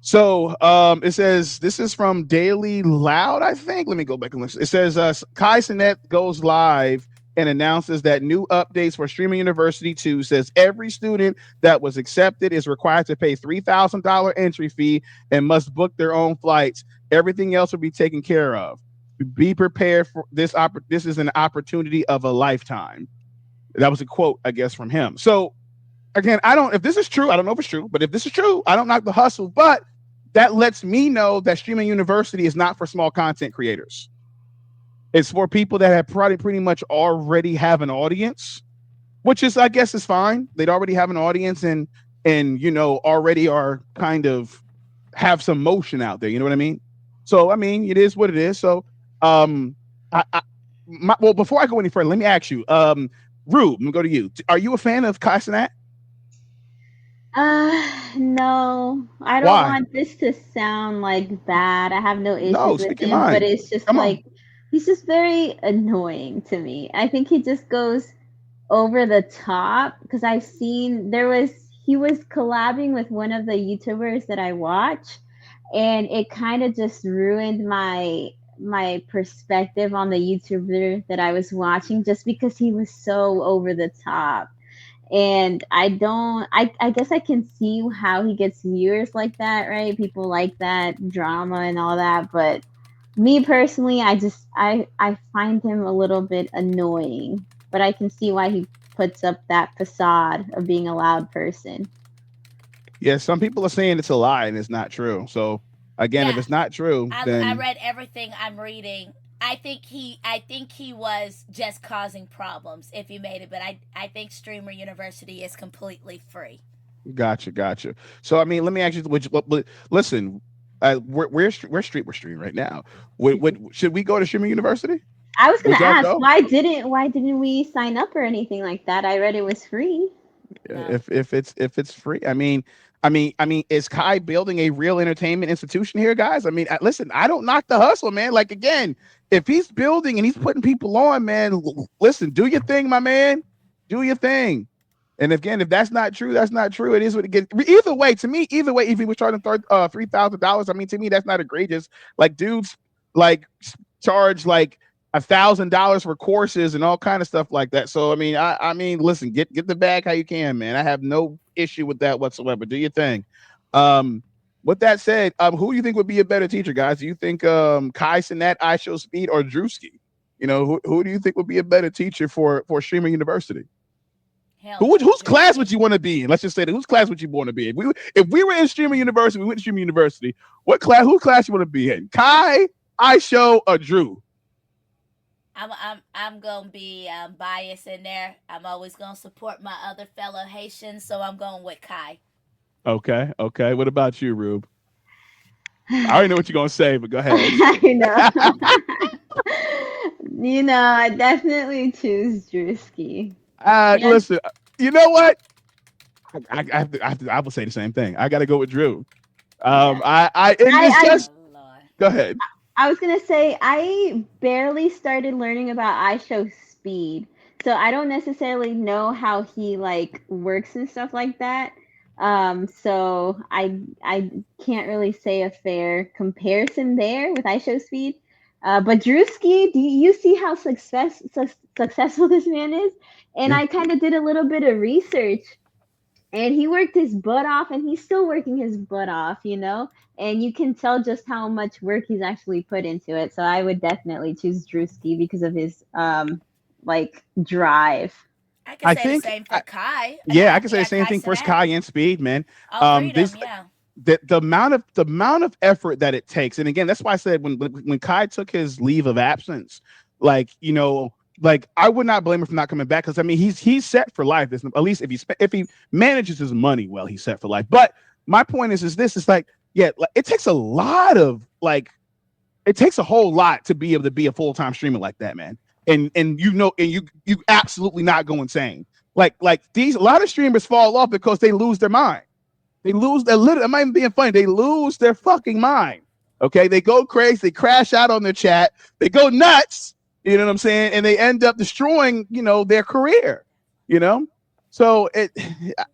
So it says this is from Daily Loud, I think. Let me go back and listen. It says Kai Cenat goes live and announces that new updates for Streaming University 2 says every student that was accepted is required to pay $3,000 entry fee and must book their own flights. Everything else will be taken care of. Be prepared for this. This is an opportunity of a lifetime. That was a quote, I guess, from him. So again, if this is true, I don't know if it's true, but if this is true, I don't knock the hustle. But that lets me know that Streaming University is not for small content creators. It's for people that have probably pretty much already have an audience, which is, I guess, is fine. They'd already have an audience and already are kind of have some motion out there. You know what I mean? So I mean, it is what it is. So well, before I go any further, let me ask you, Rube, I'm gonna go to you. Are you a fan of Kai Cenat? No, I don't Why? want this to sound like bad. I have no No, issues with speak your him, but mind. it's just Come on. like he's just very annoying to me. I think he just goes over the top because I've seen he was collabing with one of the YouTubers that I watch, and it kind of just ruined my perspective on the YouTuber that I was watching just because he was so over the top. And I guess I can see how he gets viewers like that, right? People like that drama and all that, but me personally, I find him a little bit annoying, but I can see why he puts up that facade of being a loud person. Yeah, some people are saying it's a lie and it's not true. So again, if Yeah, it's not true, I then read everything I'm reading. I think he was just causing problems if he made it, but I think Streamer University is completely free. gotcha. So I mean, let me ask you, listen, we're streaming right now. Should we go to Streaming University? I was gonna Would y'all ask go? why didn't we sign up or anything like that? I read it was free. No. If it's free, I mean, is Kai building a real entertainment institution here, guys? I mean, listen, I don't knock the hustle, man. Like again, if he's building and he's putting people on, man, listen, do your thing, my man, do your thing. And again, if that's not true, that's not true. It is what it gets. Either way, to me, if he was charging $3,000, I mean, to me, that's not egregious. Like dudes, like charge like $1,000 for courses and all kind of stuff like that. So I mean, listen, get the bag how you can, man. I have no issue with that whatsoever. Do your thing. Um, with that said, who do you think would be a better teacher, guys? Do you think Kai Cenat, I Show Speed, or Drewski? Who do you think would be a better teacher for Streamer University? Hell no, Whose class would Drewski. you want to be in? Let's just say that. Whose class would you want to be in? If we were in Streamer University, we went to Streamer University. What class? Whose class you want to be in? Kai, I Show, or Drew? I'm gonna be biased in there. I'm always gonna support my other fellow Haitians, so I'm going with Kai. Okay, okay. What about you, Rube? I already know what you're gonna say, but go ahead. I know. I definitely choose Drewski. And Listen, you know what? I will say the same thing. I got to go with Drew. yeah, And it's I just Oh Lord. go ahead. I was gonna say I barely started learning about iShow speed, so I don't necessarily know how he like works and stuff like that. So I can't really say a fair comparison there with iShow speed. But Drewski, do you see how successful this man is? And Yeah, I kind of did a little bit of research, and he worked his butt off, and he's still working his butt off. And you can tell just how much work he's actually put into it. So I would definitely choose Drewski because of his like drive. I could I say the think. same for Kai. Yeah, I can say the Yeah, same Kai thing for Cenat. Sky and Speed, man. All three of This them. Yeah. the amount of effort that it takes, and again, that's why I said when Kai took his leave of absence, like like I would not blame him for not coming back because I mean he's set for life. At least if he manages his money well, he's set for life. But my point is this: it's like yeah, like, it takes a lot of like it takes a whole lot to be able to be a full-time streamer like that, man. And you absolutely not go insane. Like these a lot of streamers fall off because they lose their mind. They lose their little. Am I even being funny? They lose their fucking mind. Okay, they go crazy. They crash out on their chat. They go nuts. You know what I'm saying? And they end up destroying, their career. You know, so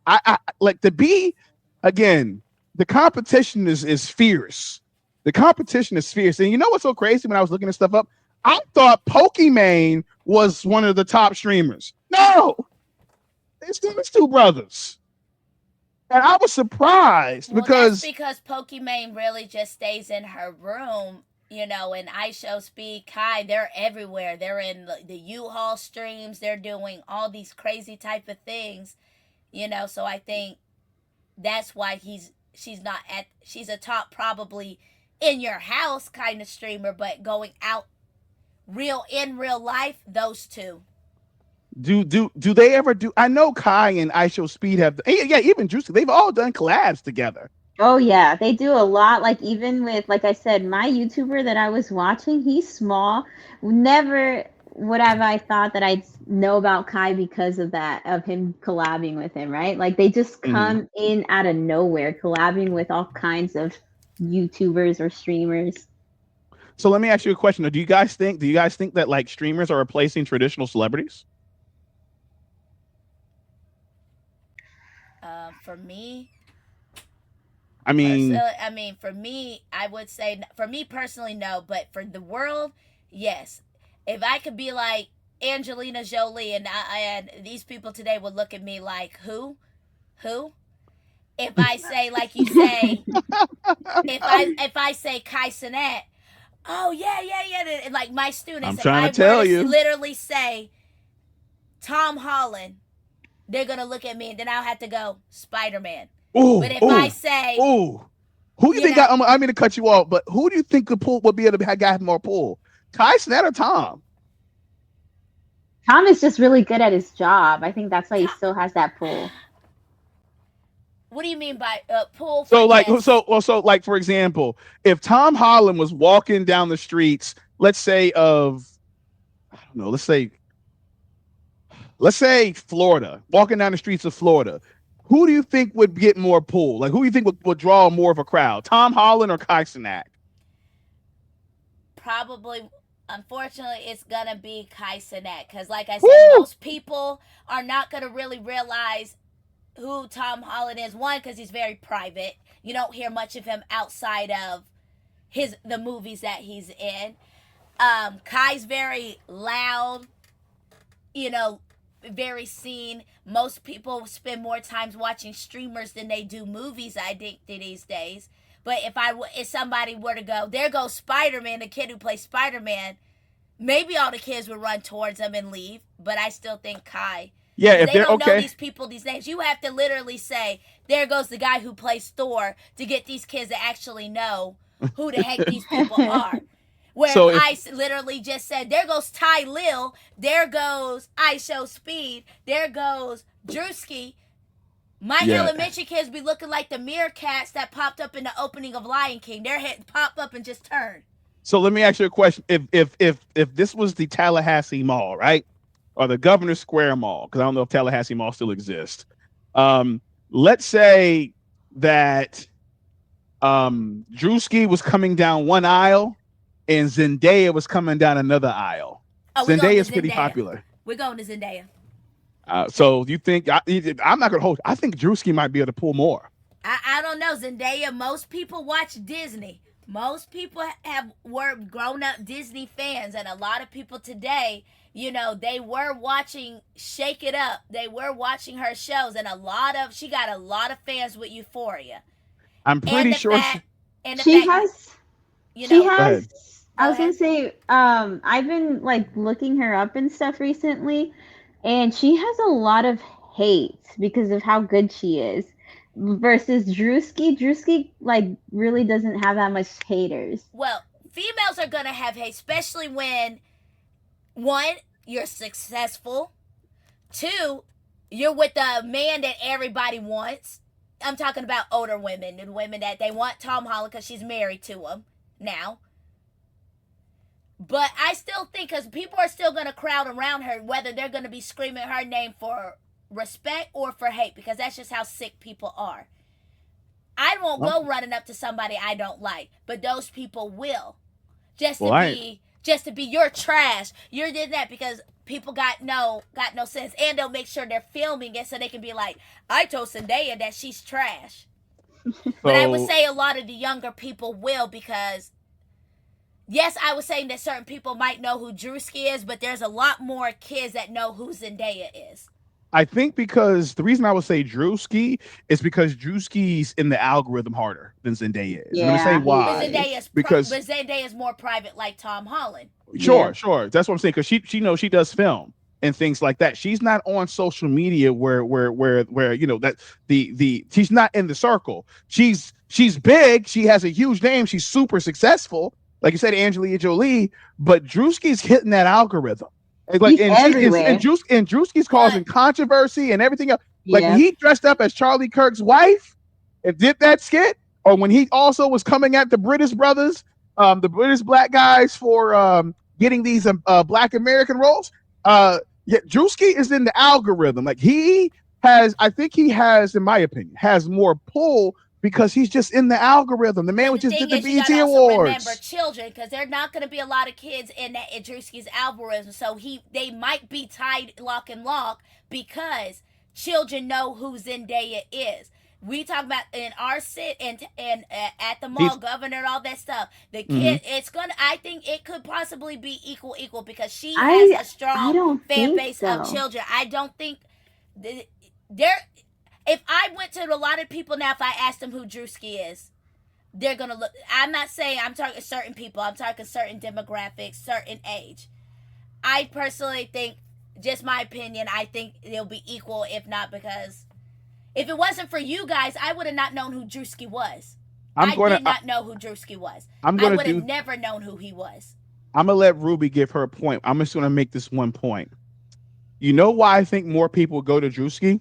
I like to be again. The competition is fierce. The competition is fierce. And you know what's so crazy? When I was looking this stuff up, I thought Pokimane was one of the top streamers. No, it's two brothers. And I was surprised Well, that's because because Pokimane really just stays in her room. And I Show Speed, Kai, they're everywhere. They're in the U-Haul streams. They're doing all these crazy type of things. So I think that's why she's a top probably in your house kind of streamer, but going out in real life, those two. do they ever do? I know Kai and ISO Speed have, yeah, even Juicy. They've all done collabs together. Oh yeah, they do a lot. Like even with, like I said, my YouTuber that I was watching, he's small. Never would have I thought that I'd know about Kai because of that, of him collabing with him, right? Like they just Mhm. come in out of nowhere, collabing with all kinds of YouTubers or streamers. So let me ask you a question. Do you guys think that like streamers are replacing traditional celebrities? For me, I mean, personally, I mean, for me, I would say, for me personally, no, but for the world, yes. If I could be like Angelina Jolie, and these people today would look at me like, who? If I say, like you say, if I say Kai Cenat, oh yeah, yeah, yeah, and like my I'm students, if trying to I were tell to you. literally say Tom Holland, they're gonna look at me, and then I'll have to go Spider Man. But Oh, if I oh, say, oh. Who do you you think know, got? I mean to cut you off, but who do you think would be able to have more pull? Kai Cenat or Tom? Tom is just really good at his job. I think that's why he still has that pull. what do you mean by pull for? So like Yes, like for example, if Tom Holland was walking down the streets, let's say of I don't know, let's say Florida, walking down the streets of Florida, who do you think would get more pull? Like who do you think would draw more of a crowd? Tom Holland or Kai Cenat? probably. Unfortunately, it's gonna be Kai Cenat because, like I said, Woo! most people are not gonna really realize who Tom Holland is. One, because he's very private. You don't hear much of him outside of the movies that he's in. Kai's very loud, you know, very seen. Most people spend more times watching streamers than they do movies, I think, these days. But if somebody were to go, there goes Spider Man, the kid who plays Spider Man, maybe all the kids would run towards him and leave. But I still think Kai, Yeah, because if they they're don't know okay. these people, these names. You have to literally say, there goes the guy who plays Thor, to get these kids to actually know who the heck these people are. Where So if Ice literally just said, there goes Ty Lil, there goes I Show Speed, there goes Drewski. My yeah. elementary kids be looking like the meerkats that popped up in the opening of Lion King. Their head pop up and just turn. So let me ask you a question. If this was the Tallahassee Mall, right? Or the Governor Square Mall, because I don't know if Tallahassee Mall still exists. Um, let's say that Drewski was coming down one aisle and Zendaya was coming down another aisle. Oh, we're going Zendaya to is pretty Zendaya. popular. We're going to Zendaya. So you think I'm not gonna hold. I think Drewski might be able to pull more. I don't know. Zendaya, most people watch Disney. Most people were grown up Disney fans, and a lot of people today, they were watching Shake It Up. They were watching her shows, and she got a lot of fans with Euphoria. I'm And pretty the sure fact, and the She fact, has you She know, go ahead. has. I go was gonna ahead. say, I've been like looking her up and stuff recently, and she has a lot of hate because of how good she is. Versus Drewski, Drewski like really doesn't have that much haters. Well, females are gonna have hate, especially when one, you're successful. Two, you're with the man that everybody wants. I'm talking about older women and women that they want Tom Holland because she's married to him now. But I still think, because people are still going to crowd around her, whether they're going to be screaming her name for respect or for hate, because that's just how sick people are. I won't Well, go running up to somebody I don't like, but those people will. Just well, to I be just to be you're trash. You're did that because people got no sense, and they'll make sure they're filming it so they can be like, I told Zendaya that she's trash. But I would so say a lot of the younger people will, because yes, I was saying that certain people might know who Drewski is, but there's a lot more kids that know who Zendaya is. I think because the reason I would say Drewski is because Drewski's in the algorithm harder than Zendaya is. And let me say Yeah, he But why. is. Because Zendaya's more private, like Tom Holland. Yeah. sure. That's what I'm saying. Because she knows she does film and things like that. She's not on social media where that the she's not in the circle. She's big. She has a huge name. She's super successful. Like you said, Angelina Jolie. But Drewski's hitting that algorithm. And like He's and she is everywhere. and Drewski's But causing controversy and everything else. Like when Yeah. he dressed up as Charlie Kirk's wife and did that skit, or when he also was coming at the British brothers, the British black guys for getting these black American roles. Yeah, Drewski is in the algorithm. Like I think he has, in my opinion, has more pull because he's just in the algorithm. The man the just did thing the is, you BET gotta also remember Awards. children, because there are not gonna be a lot of kids in that Drewski's algorithm. So they might be tied lock and lock because children know who Zendaya is. We talk about in our sit and at the mall, He's governor, and all that stuff. The mm-hmm. kid, it's gonna. I think it could possibly be equal because she has I a I strong don't fan think base of so. children. I don't think there. If I went to a lot of people now, if I asked them who Drewski is, they're gonna look. I'm not saying I'm talking certain people. I'm talking certain demographics, certain age. I personally think, just my opinion, I think they'll be equal, if not, because if it wasn't for you guys, I would have not known who Drewski was. I'm I gonna did not know who Drewski was. I'm I gonna would have do never known who he was. I'm gonna let Ruby give her a point. I'm just gonna make this one point. You know why I think more people go to Drewski?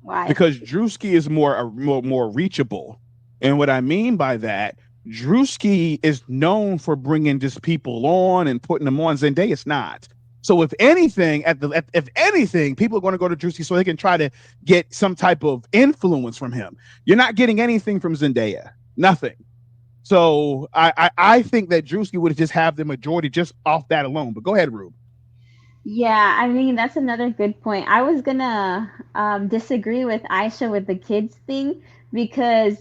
Why? Because Drewski is more reachable. And what I mean by that, Drewski is known for bringing just people on and putting them on. Zendaya's not. So if anything, if anything, people are going to go to Drewski so they can try to get some type of influence from him. You're not getting anything from Zendaya, nothing. So I think that Drewski would just have the majority just off that alone. But go ahead, Rube. Yeah, I mean that's another good point. I was gonna disagree with Aisha with the kids thing because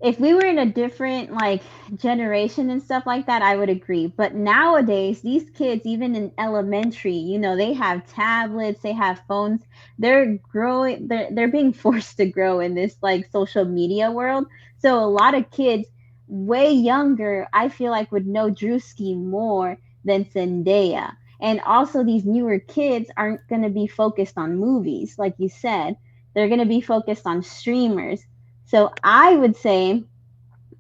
if we were in a different like generation and stuff like that, I would agree. But nowadays, these kids, even in elementary, they have tablets, they have phones. They're growing. They're being forced to grow in this like social media world. So a lot of kids, way younger, I feel like would know Drewski more than Zendaya. And also, these newer kids aren't going to be focused on movies, like you said. They're going to be focused on streamers. So I would say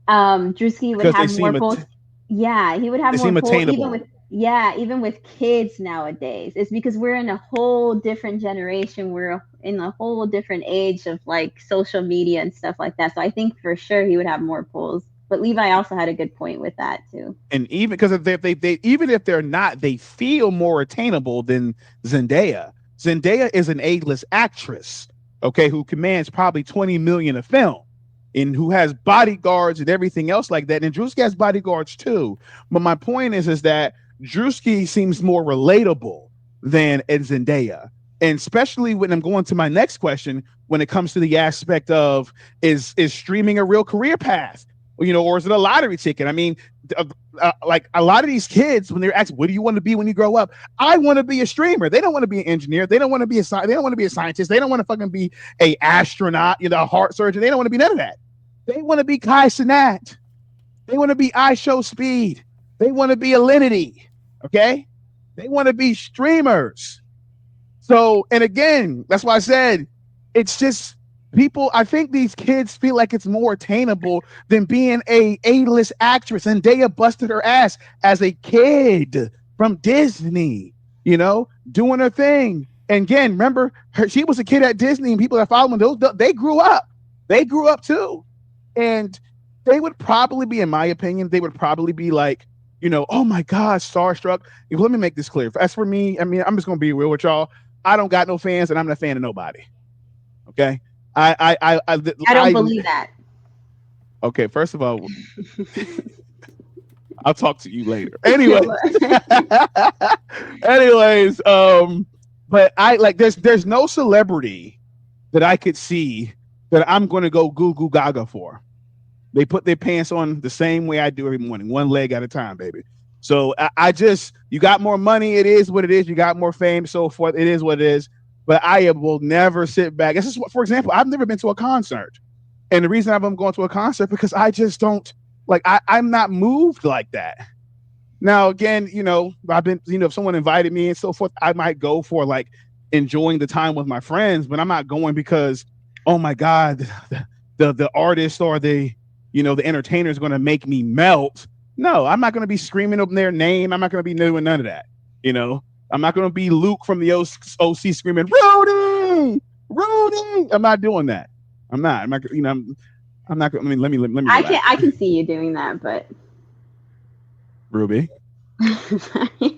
Drewski would Because they have see more him posts. Yeah, he would have They more seem pull attainable. even with kids nowadays. It's because we're in a whole different generation. We're in a whole different age of like social media and stuff like that. So I think for sure he would have more pulls. But Levi also had a good point with that too. And even because if they even if they're not, they feel more attainable than Zendaya. Zendaya is an A-list actress, okay, who commands probably 20 million a film, and who has bodyguards and everything else like that. And Drewski has bodyguards too. But my point is that Drewski seems more relatable than Zendaya. And especially when I'm going to my next question, when it comes to the aspect of is streaming a real career path? You know, or is it a lottery ticket? I mean, like a lot of these kids, when they're asked, "What do you want to be when you grow up?" I want to be a streamer. They don't want to be an engineer. They don't want to be they don't want to be a scientist. They don't want to fucking be a astronaut, you know, a heart surgeon. They don't want to be none of that. They want to be Kai Cenat. They want to be I Show Speed. They want to be Alinity. Okay, they want to be streamers. So, and again, that's why I said it's just people. I think these kids feel like it's more attainable than being a A-list actress. And Daya busted her ass as a kid from Disney, you know, doing her thing. And again, remember, she was a kid at Disney, and people that followed those, they grew up. They grew up too. And they would probably be, in my opinion, they would probably be like, you know, oh my God, starstruck. Let me make this clear. As for me, I mean, I'm just gonna be real with y'all. I don't got no fans, and I'm not a fan of nobody. Okay. I don't believe that. Okay, first of all, I'll talk to you later. Anyway, anyways, but I like there's no celebrity that I could see that I'm going to go goo goo gaga for. They put their pants on the same way I do every morning, one leg at a time, baby. So I just, you got more money, it is what it is. You got more fame, so forth, it is what it is. But I will never sit back. This is what, for example, I've never been to a concert. And the reason I'm going to a concert because I just don't like I'm not moved like that. Now again, you know, I've been, you know, if someone invited me and so forth, I might go for like enjoying the time with my friends, but I'm not going because, oh my God, the artist or the, you know, the entertainer is going to make me melt. No, I'm not going to be screaming up their name. I'm not going to be doing none of that. You know, I'm not going to be Luke from the OC screaming, Rudy, Rudy. I'm not doing that. I'm not, you know, I'm not going to, I mean, let me, I can see you doing that, but. Ruby,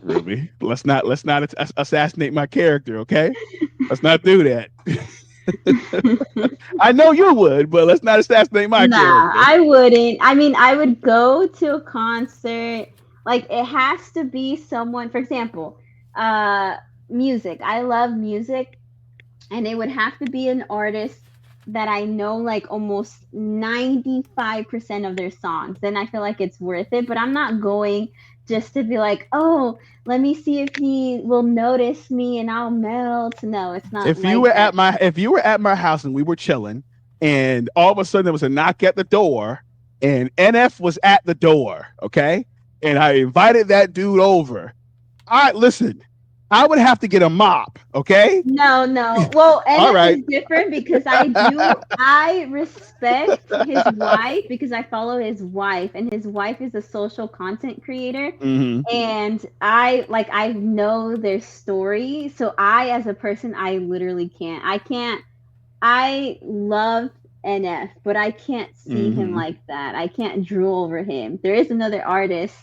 Ruby, let's not assassinate my character. Okay. Let's not do that. I know you would, but let's not assassinate my character. I wouldn't. I mean, I would go to a concert. Like, it has to be someone, for example, music. I love music, and it would have to be an artist that I know like almost 95% of their songs. Then I feel like it's worth it. But I'm not going just to be like, oh, let me see if he will notice me and I'll melt. No, it's not. If you were at my house and we were chilling, and all of a sudden there was a knock at the door, and NF was at the door, okay, and I invited that dude over. All right, listen, I would have to get a mop, okay? No. Well, All right. is different because I respect his wife because I follow his wife, and his wife is a social content creator. Mm-hmm. And I know their story. So I, as a person, I literally can't. I love NF, but I can't see him like that. I can't drool over him. There is another artist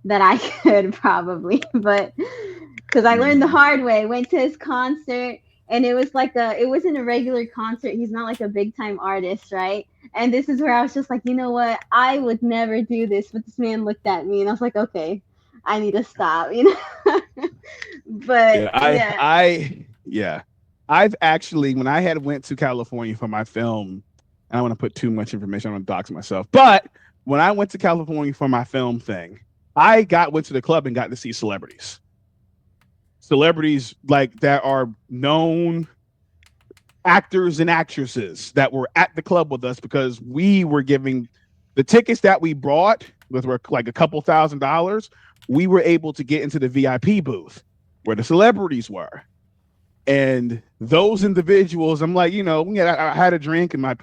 that I could probably, but because I learned the hard way. Went to his concert, and it was like it wasn't a regular concert. He's not like a big time artist, right? And this is where I was just like, you know what? I would never do this. But this man looked at me, and I was like, okay, I need to stop, you know. But yeah, I've actually, when I had went to California for my film, I don't want to put too much information on docs myself, but when I went to California for my film thing, I went to the club and got to see celebrities like that are known actors and actresses that were at the club with us because we were giving the tickets that we brought, which were like a couple $1,000s. We were able to get into the VIP booth where the celebrities were. And those individuals, I'm like, you know, I had a drink, and my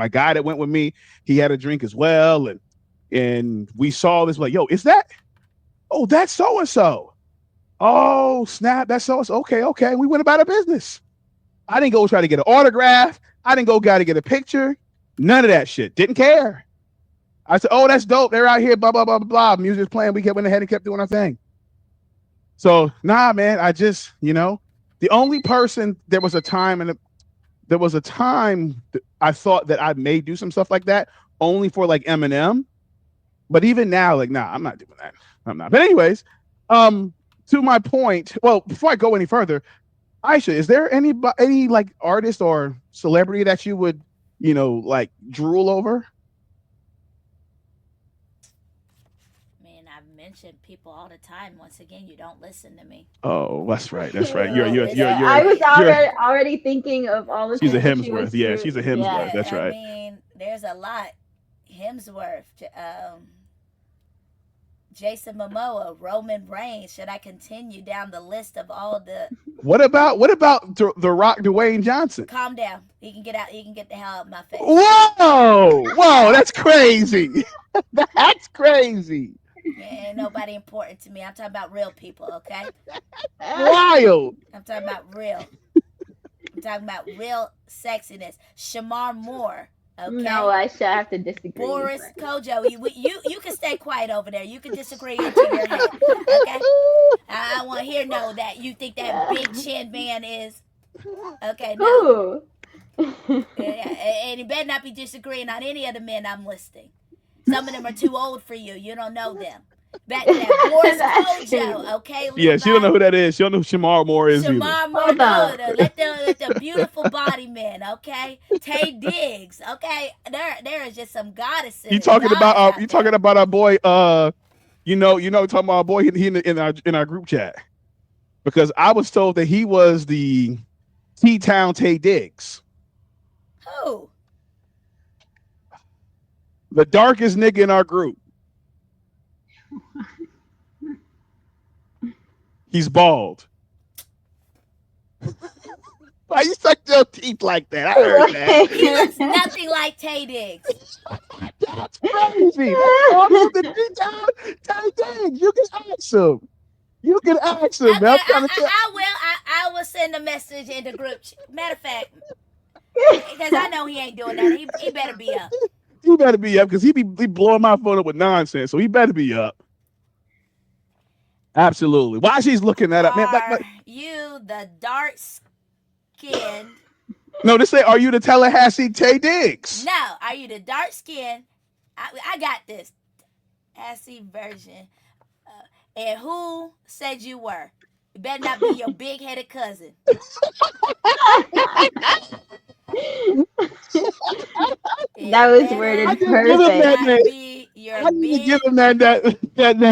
guy that went with me, he had a drink as well. And and we saw this like, yo, is that? Oh, that's so and so. Oh, snap, that's so and so. Okay, okay. We went about our business. I didn't go try to get an autograph. I didn't go try to get a picture. None of that shit. Didn't care. I said, oh, that's dope. They're out here, blah, blah, blah, blah, blah. Music's playing. We went ahead and kept doing our thing. So, nah, man, I just, the only person, there was a time that I thought that I may do some stuff like that only for like Eminem. But even now, like, nah, I'm not doing that. I'm not. But anyways, to my point, well, before I go any further, Aisha, is there any like artist or celebrity that you would, like drool over? Man, I've mentioned people all the time. Once again, you don't listen to me. Oh, that's right. That's right. I was already thinking of all the She's a people Hemsworth. Yeah, she's a Hemsworth. Yeah, That's right. I mean, there's a lot. Hemsworth, Jason Momoa, Roman Reigns. Should I continue down the list of all the? What about the Rock, Dwayne Johnson? Calm down. He can get out. He can get the hell out of my face. Whoa, that's crazy. That's crazy. Yeah, ain't nobody important to me. I'm talking about real people, okay? Wild. I'm talking about real. I'm talking about real sexiness. Shamar Moore. Okay. No, I shall have to disagree. Boris Kojo, you can stay quiet over there. You can disagree into your head. Okay. I want to hear know that you think that big chin man is. Okay. No. And you better not be disagreeing on any of the men I'm listing. Some of them are too old for you. You don't know them. Back to that Boris Kojo, okay? Yeah, she don't know who that is. She don't know who Shamar Moore is. Shamar Moore, no, let the beautiful body men, okay? Tay Diggs, okay? There is just some goddesses. You talking about our boy? Talking about our boy. He in our group chat, because I was told that he was the T-Town Tay Diggs. Who? The darkest nigga in our group. He's bald. Why you suck your teeth like that? I heard that. He looks nothing like Tay Diggs. That's crazy. That's Tay Diggs. You can ask him. You can ask him. I will send a message in the group. Matter of fact, because I know he ain't doing that. He better be up. He better be up, because he blowing my phone up with nonsense. So he better be up. Absolutely. While she's looking that up, man. Are you the dark skinned? No, they say, are you the Tallahassee Tay Diggs? No, are you the dark skinned? I got this. Tallahassee version. And who said you were? You better not be your big headed cousin. That was worded perfect. Be your big give him that name.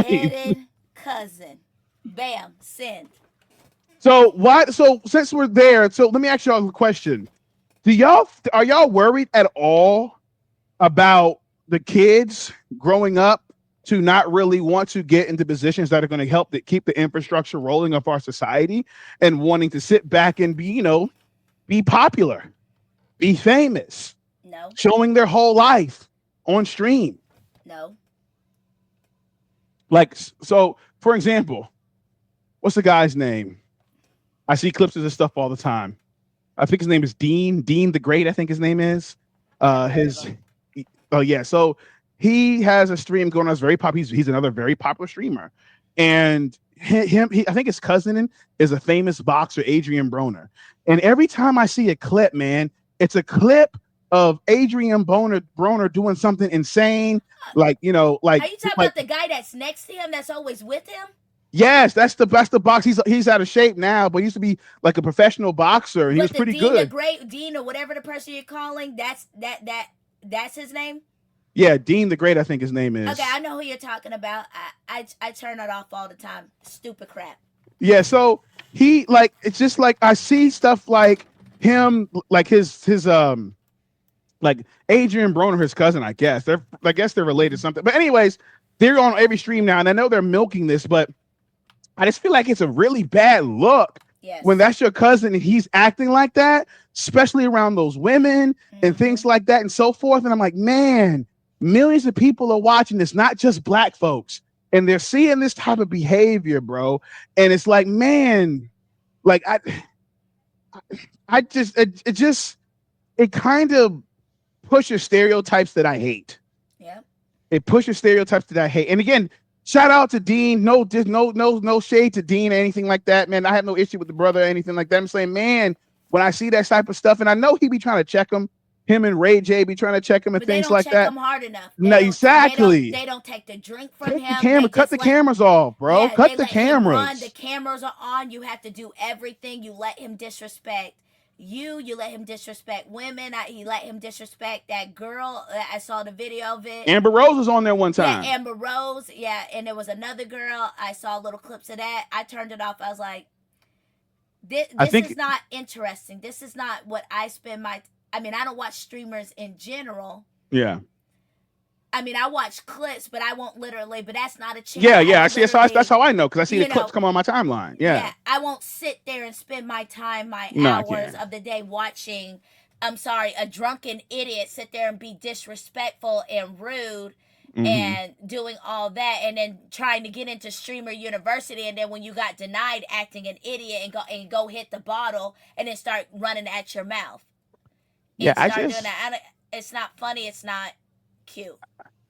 headed cousin. Bam, send. So since we're there, so let me ask y'all a question. Are y'all worried at all about the kids growing up to not really want to get into positions that are going to help keep the infrastructure rolling of our society, and wanting to sit back and be popular, be famous? No. Showing their whole life on stream? No. Like, so for example, what's the guy's name? I see clips of this stuff all the time. I think his name is Dean the Great. I think his name is So he has a stream going on. It's very popular. He's another very popular streamer, and I think his cousin is a famous boxer, Adrian Broner. And every time I see a clip, man, it's a clip of Adrian Broner doing something insane, like. Are you talking about the guy that's next to him, that's always with him? Yes, that's the box. He's out of shape now, but he used to be like a professional boxer. He was pretty good. The Great Dean, or whatever the person you're calling, that's his name. Yeah, Dean the Great, I think his name is. Okay, I know who you're talking about. I turn it off all the time. Stupid crap. Yeah, so he it's just like I see stuff like him, like his like Adrian Broner, his cousin. I guess they're related to something. But anyways, they're on every stream now, and I know they're milking this, but I just feel like it's a really bad look when that's your cousin and he's acting like that, especially around those women and things like that and so forth. And I'm like, man, millions of people are watching this, not just black folks, and they're seeing this type of behavior, bro. And it's like, man, like I just it just it kind of pushes stereotypes that I hate. Yeah. It pushes stereotypes that I hate. And again, shout out to Dean. No shade to Dean or anything like that, man. I have no issue with the brother or anything like that. I'm saying, man, when I see that type of stuff, and I know he be trying to check him and Ray J be trying to check him and But they things don't like check that. him hard enough. No, exactly. They don't take the drink from Take the him. camera, cut the cameras off, bro. Yeah, cut they the let him run. cameras. The cameras are on. You have to do everything. You let him disrespect you. You let him disrespect women. He let him disrespect that girl. I saw the video of it. Amber Rose was on there one time. Yeah, Amber Rose. Yeah, and there was another girl. I saw little clips of that. I turned it off. I was like, this is not interesting. This is not what I spend my... I mean, I don't watch streamers in general. Yeah. I mean, I watch clips, but I won't literally. But that's not a channel. Yeah. I see. That's how I know, because I see the clips come on my timeline. Yeah. I won't sit there and spend my time, hours of the day watching. I'm sorry, a drunken idiot sit there and be disrespectful and rude, and doing all that, and then trying to get into streamer university, and then when you got denied, acting an idiot and go hit the bottle and then start running at your mouth. Yeah, doing that. It's not funny. It's not cute.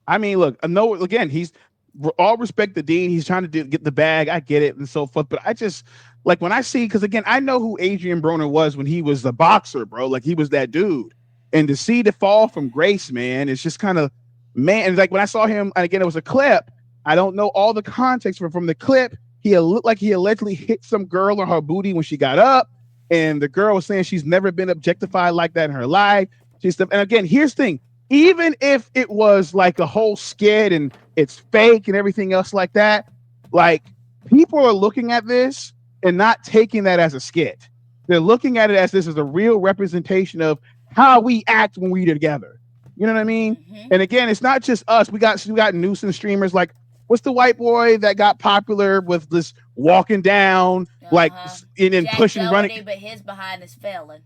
I mean, look, no, again, he's all respect to Dean. He's trying to get the bag. I get it and so forth. But I just like when I see, because again, I know who Adrian Broner was when he was the boxer, bro. Like he was that dude. And to see the fall from grace, man, it's just kind of, man. And like when I saw him, and again, it was a clip. I don't know all the context from the clip. He looked like he allegedly hit some girl on her booty when she got up. And the girl was saying she's never been objectified like that in her life. And again, here's the thing. Even if it was like a whole skit and it's fake and everything else like that, like people are looking at this and not taking that as a skit. They're looking at it as this is a real representation of how we act when we're together. You know what I mean? And again, it's not just us. We got nuisance streamers like, what's the white boy that got popular with this walking down, like, and then Jack pushing, Doherty, running? But his behind is failing.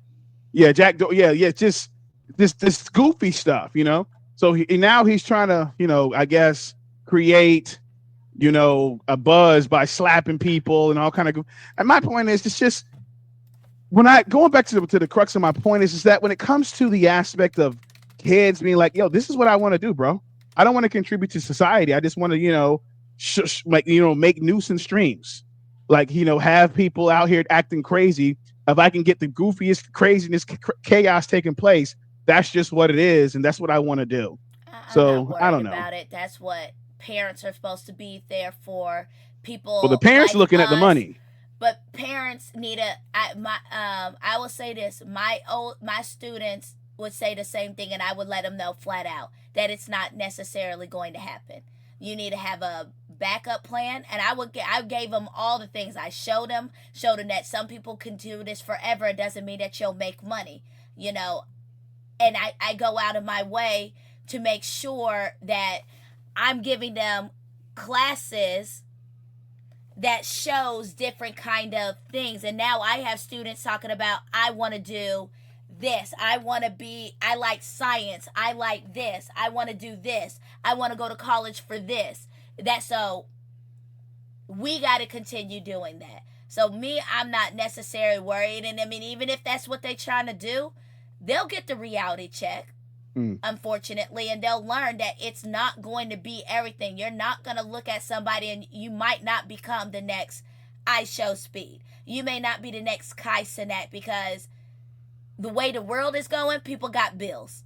Yeah, just this goofy stuff, you know? So now he's trying to, I guess, create, a buzz by slapping people and all kind of. And my point is, it's just, going back to the crux of my point is that when it comes to the aspect of kids being like, yo, this is what I want to do, bro. I don't want to contribute to society. I just want to, make nuisance streams. Like, have people out here acting crazy. If I can get the goofiest craziness, chaos taking place, that's just what it is. And that's what I want to do. I don't know. About it. That's what parents are supposed to be there for. People. Well, the parents like looking at the money. But parents need I will say this. My students would say the same thing, and I would let them know flat out that it's not necessarily going to happen. You need to have a backup plan, and I gave them all the things. I showed them that some people can do this forever. It doesn't mean that you'll make money, and I go out of my way to make sure that I'm giving them classes that shows different kind of things. And now I have students talking about, I want to do this. I like science. I like this. I want to do this. I want to go to college for this. So we got to continue doing that. So I'm not necessarily worried. And I mean, even if that's what they're trying to do, they'll get the reality check, unfortunately, and they'll learn that it's not going to be everything. You're not going to look at somebody and you might not become the next I Show Speed. You may not be the next Kai Cenat, because the way the world is going, people got bills.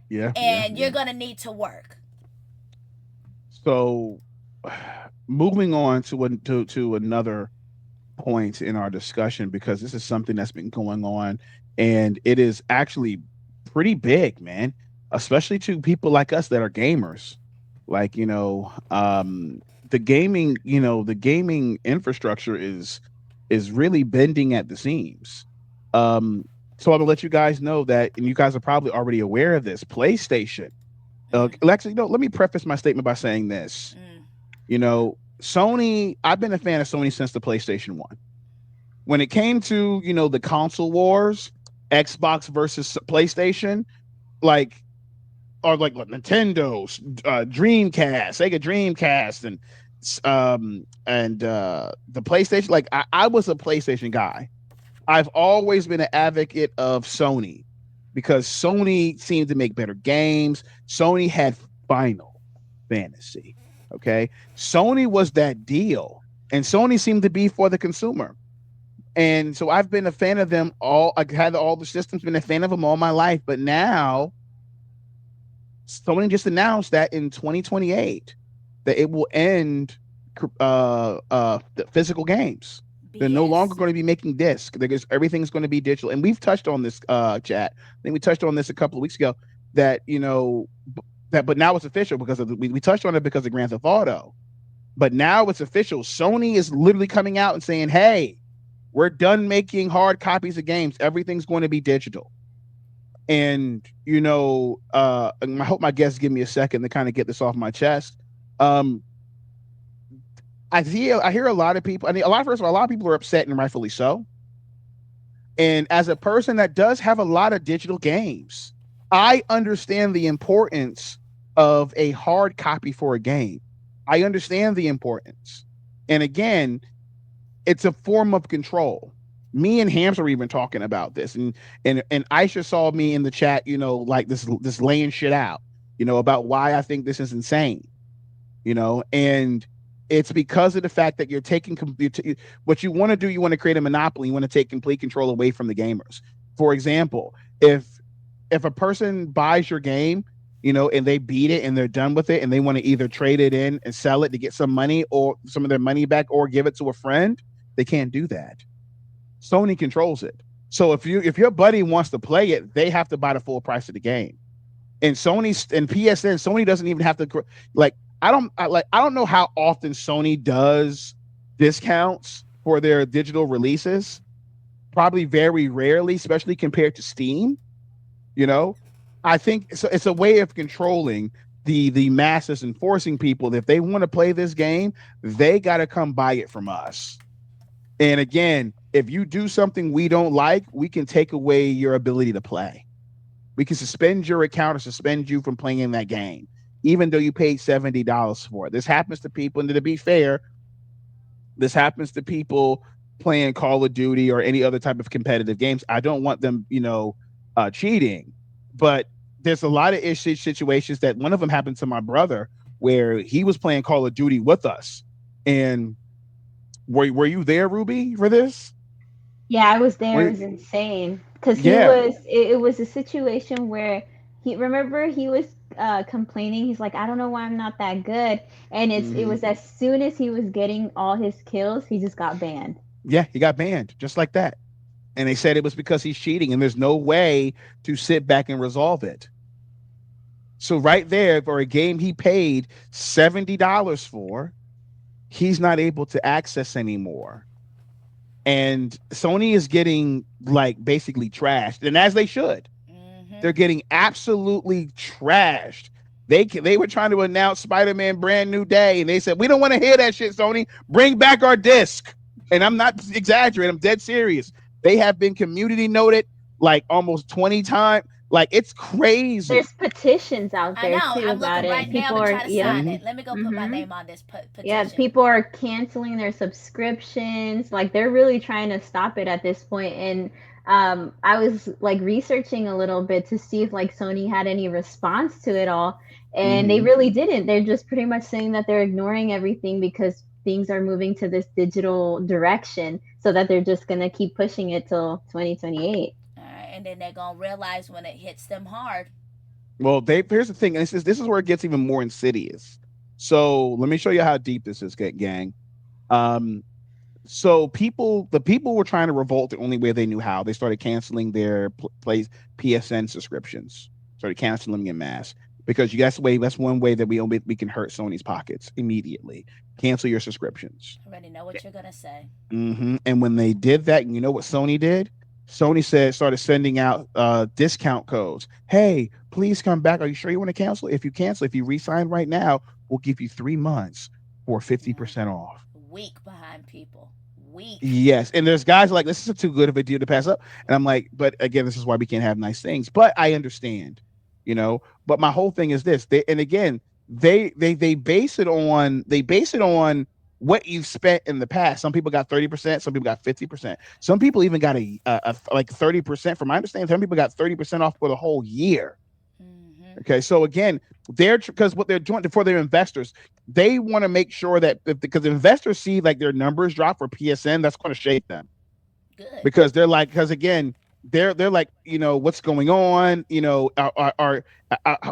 Yeah. And you're going to need to work. So moving on to another point in our discussion, because this is something that's been going on and it is actually pretty big, man, especially to people like us that are gamers. Like, the gaming infrastructure is really bending at the seams. So I'm gonna let you guys know that, and you guys are probably already aware of this, PlayStation. Actually, let me preface my statement by saying this. Sony, I've been a fan of Sony since the PlayStation 1. When it came to, the console wars, Xbox versus PlayStation, like or like Nintendo's Dreamcast, Sega Dreamcast, and the PlayStation. Like I was a PlayStation guy. I've always been an advocate of Sony because Sony seemed to make better games. Sony had Final Fantasy. Okay. Sony was that deal. And Sony seemed to be for the consumer. And so I've been a fan of them all. I had all the systems, been a fan of them all my life. But now Sony just announced that in 2028 that it will end the physical games. They're no longer BS. going to be making disc. Everything's going to be digital. And we've touched on this, chat. I think we touched on this a couple of weeks ago. That but now it's official because we touched on it because of Grand Theft Auto. But now it's official. Sony is literally coming out and saying, "Hey, we're done making hard copies of games. Everything's going to be digital." And I hope my guests give me a second to kind of get this off my chest. I hear a lot of people. I mean, first of all, a lot of people are upset and rightfully so. And as a person that does have a lot of digital games, I understand the importance of a hard copy for a game. I understand the importance. And again, it's a form of control. Me and Hams are even talking about this, and Aisha saw me in the chat, like this laying shit out, about why I think this is insane, and it's because of the fact that you're taking what you want to do. You want to create a monopoly. You want to take complete control away from the gamers. For example, if a person buys your game, and they beat it and they're done with it, and they want to either trade it in and sell it to get some money or some of their money back, or give it to a friend, they can't do that. Sony controls it. So if your buddy wants to play it, they have to buy the full price of the game. And Sony and PSN, Sony doesn't even have to I don't know how often Sony does discounts for their digital releases. Probably very rarely, especially compared to Steam. I think it's a way of controlling the masses and forcing people that if they want to play this game, they got to come buy it from us. And again, if you do something we don't like, we can take away your ability to play. We can suspend your account or suspend you from playing in that game, even though you paid $70 for it. This happens to people, and to be fair, this happens to people playing Call of Duty or any other type of competitive games. I don't want them, cheating, but there's a lot of situations that one of them happened to my brother where he was playing Call of Duty with us. And were you there, Ruby, for this? Yeah, I was there. It was insane because it was a situation where he was complaining. He's like, I don't know why I'm not that good. And it was as soon as he was getting all his kills, he just got banned. Yeah, he got banned just like that. And they said it was because he's cheating, and there's no way to sit back and resolve it. So right there, for a game he paid $70 for, he's not able to access anymore. And Sony is getting basically trashed, and as they should. They're getting absolutely trashed. They were trying to announce Spider-Man Brand New Day, and they said, we don't want to hear that shit, Sony. Bring back our disc. And I'm not exaggerating. I'm dead serious. They have been community noted almost 20 times. It's crazy. There's petitions out there I know. too I'm about looking it. right now to try to sign it. Let me go put my name on this petition. Yeah, people are canceling their subscriptions. They're really trying to stop it at this point. And I was researching a little bit to see if Sony had any response to it all, and they really didn't. They're just pretty much saying that they're ignoring everything because things are moving to this digital direction, so that they're just gonna keep pushing it till 2028. All right, and then they're gonna realize when it hits them hard. Well, here's the thing, and this is where it gets even more insidious. So let me show you how deep this is, gang. So the people were trying to revolt the only way they knew how. They started canceling their PSN subscriptions. Started canceling them en masse because that's one way that we can hurt Sony's pockets immediately. Cancel your subscriptions. I already know what you're gonna say. And when they did that, you know what Sony did? Sony started sending out discount codes. Hey, please come back. Are you sure you want to cancel? If you re-sign right now, we'll give you 3 months for 50% off. Weak behind people. Weak. Yes. And there's guys this is too good of a deal to pass up. And I'm like, but again, this is why we can't have nice things. But I understand. But my whole thing is this. And again, they base it on what you've spent in the past. Some people got 30%, some people got 50%. Some people even got like 30%. From my understanding, some people got 30% off for the whole year. Mm-hmm. Okay, so again, they're because what they're doing for their investors, they want to make sure that because investors see like their numbers drop for PSN, that's going to shake them Good. because they're like, because again, they're like, what's going on,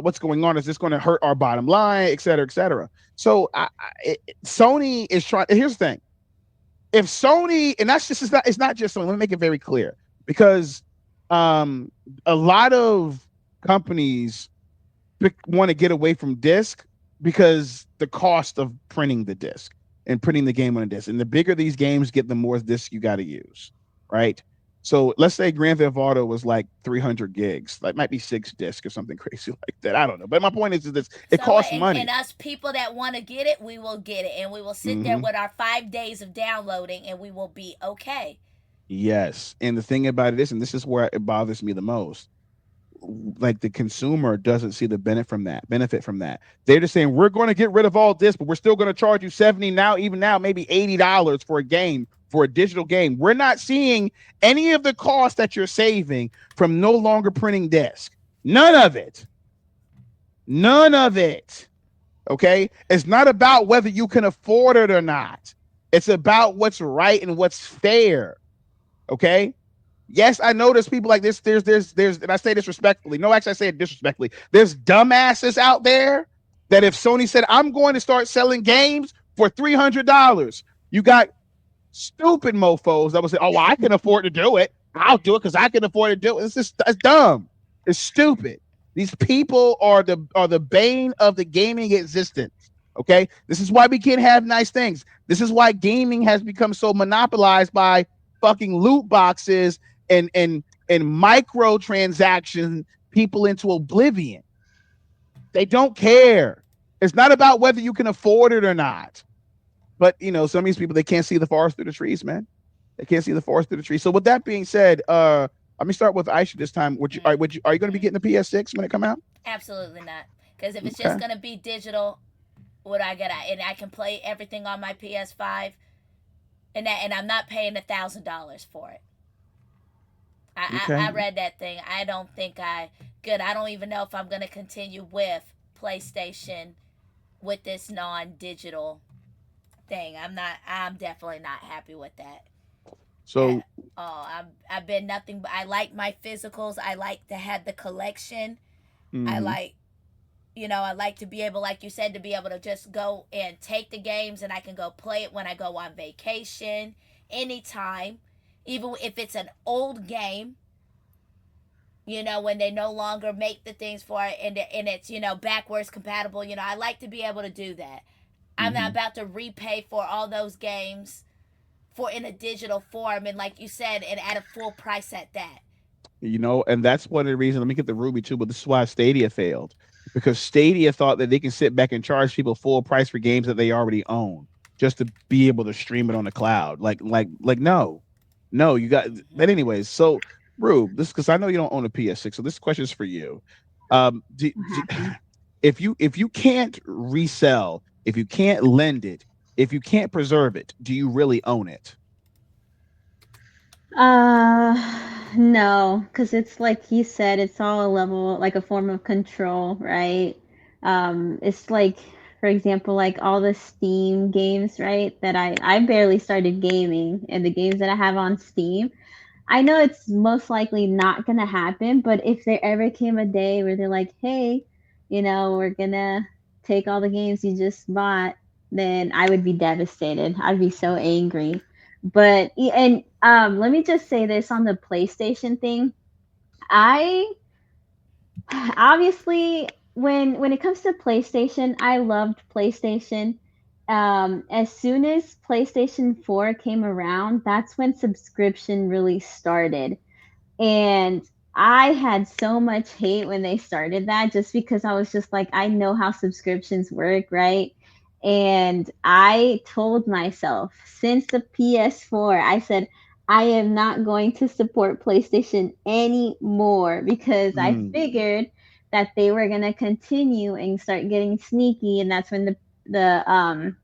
what's going on, is this going to hurt our bottom line, et cetera, et cetera. So Sony is trying. Here's the thing: if Sony, and that's just it's not just Sony. Let me make it very clear because a lot of companies want to get away from disc because the cost of printing the disc and printing the game on a disc. And the bigger these games get, the more disc you got to use, right? So let's say Grand Theft Auto was like 300 gigs, like might be 6 discs or something crazy like that. I don't know. But my point is this: it So, costs and money. us people that want to get it, we will get it, and we will sit there Mm-hmm. with our 5 days of downloading, and we will be okay. Yes. And the thing about it is, and this is where it bothers me the most, like the consumer doesn't see the benefit from that. They're just saying we're going to get rid of all this, but we're still going to charge you 70 now, even now, maybe $80 for a game, for a digital game. We're not seeing any of the cost that you're saving from no longer printing disc. None of it. None of it. Okay. It's not about whether you can afford it or not. It's about what's right and what's fair. Okay. Yes, I know there's people like this. And I say this respectfully. No, actually, I say it disrespectfully. There's dumbasses out there that if Sony said, I'm going to start selling games for $300, you got stupid mofos that will say, oh, well, I can afford to do it. I'll do it because I can afford to do it. It's dumb. It's stupid. These people are the bane of the gaming existence. Okay. This is why we can't have nice things. This is why gaming has become so monopolized by fucking loot boxes and micro transaction people into oblivion. They don't care. It's not about whether you can afford it or not. But some of these people, they can't see the forest through the trees, man. They can't see the forest through the trees. So with that being said, let me start with Aisha this time. Are you going to be getting the PS6 when it come out? Absolutely not. Because if it's just Okay. gonna be digital, what I get, and I can play everything on my PS5, and I'm not paying $1,000 for it. I Okay. read that thing. I don't think I good. I don't even know if I'm gonna continue with PlayStation with this non-digital thing. I'm not. I'm definitely not happy with that at So, all. I've been nothing but I like my physicals. I like to have the collection. I mm-hmm. like I like to be able, like you said, to be able to just go and take the games and I can go play it when I go on vacation, anytime, even if it's an old game. When they no longer make the things for it and it's backwards compatible. I like to be able to do that. I'm not Mm-hmm. about to repay for all those games for in a digital form and like you said and at a full price at that. And that's one of the reasons. Let me get the Ruby too, but this is why Stadia failed, because Stadia thought that they can sit back and charge people full price for games that they already own just to be able to stream it on the cloud. Like no, no, you got. But Mm-hmm. anyways, so Rube, this because I know you don't own a PS6, so this question is for you. What happened? If you can't resell, if you can't lend it, if you can't preserve it, do you really own it? Uh, no, because it's like you said, it's all a level, like a form of control, right? It's like, for example, like all the Steam games, right? That I barely started gaming, and the games that I have on Steam, I know it's most likely not gonna happen, but if there ever came a day where they're like, hey, we're gonna take all the games you just bought, then I would be devastated. I'd be so angry. But and let me just say this on the PlayStation thing. I obviously when it comes to PlayStation, I loved PlayStation. As soon as PlayStation 4 came around, that's when subscription really started. And I had so much hate when they started that just because I was just like, I know how subscriptions work, right? And I told myself since the PS4, I said, I am not going to support PlayStation anymore because I Mm, figured that they were gonna continue and start getting sneaky, and that's when the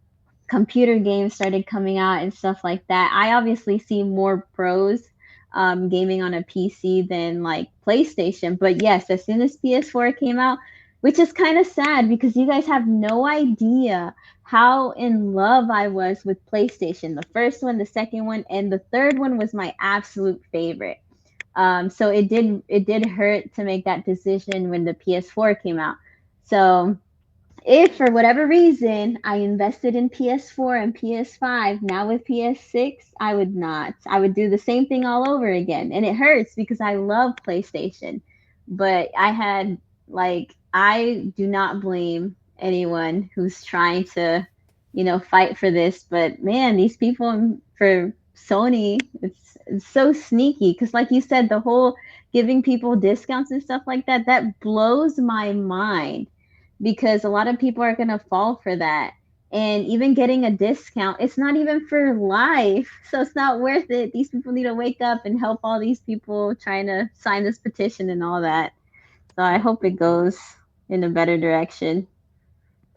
computer games started coming out and stuff like that. I obviously see more pros gaming on a PC than like PlayStation. But yes, as soon as PS4 came out, which is kind of sad because you guys have no idea how in love I was with PlayStation. The first one, the second one, and the third one was my absolute favorite. So it did hurt to make that decision when the PS4 came out. So if for whatever reason I invested in PS4 and PS5, now with PS6, I would not. I would do the same thing all over again. And it hurts because I love PlayStation. But I do not blame anyone who's trying to, fight for this. But man, these people for Sony, it's so sneaky. Because, like you said, the whole giving people discounts and stuff like that, that blows my mind because a lot of people are going to fall for that. And even getting a discount, it's not even for life. So it's not worth it. These people need to wake up and help all these people trying to sign this petition and all that. So I hope it goes in a better direction.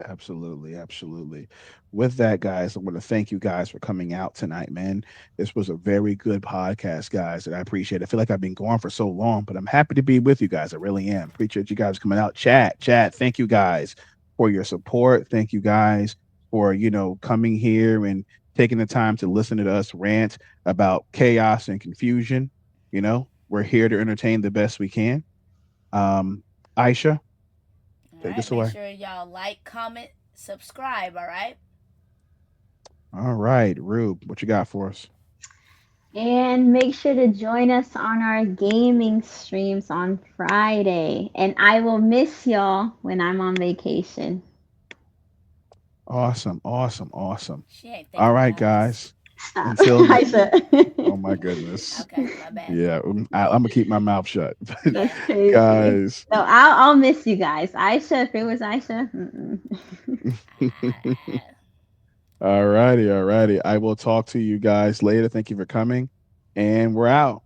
Absolutely, absolutely. With that, guys, I want to thank you guys for coming out tonight, man. This was a very good podcast, guys, and I appreciate it. I feel like I've been gone for so long, but I'm happy to be with you guys. I really am. Appreciate you guys coming out. Chat. Thank you guys for your support. Thank you guys for, coming here and taking the time to listen to us rant about chaos and confusion. We're here to entertain the best we can. Aisha, All take right, this make away. sure y'all like, comment, subscribe. All right. All right, Rube, what you got for us? And make sure to join us on our gaming streams on Friday. And I will miss y'all when I'm on vacation. Awesome, awesome, awesome. She ain't All thinking right, about us. guys. Stop. Until Aisha. oh my goodness, Okay, my bad. yeah, I'm gonna keep my mouth shut. But That's Yeah. crazy. guys, So I'll miss you guys. Aisha, if it was Aisha. Uh, all righty, all righty. I will talk to you guys later. Thank you for coming, and we're out.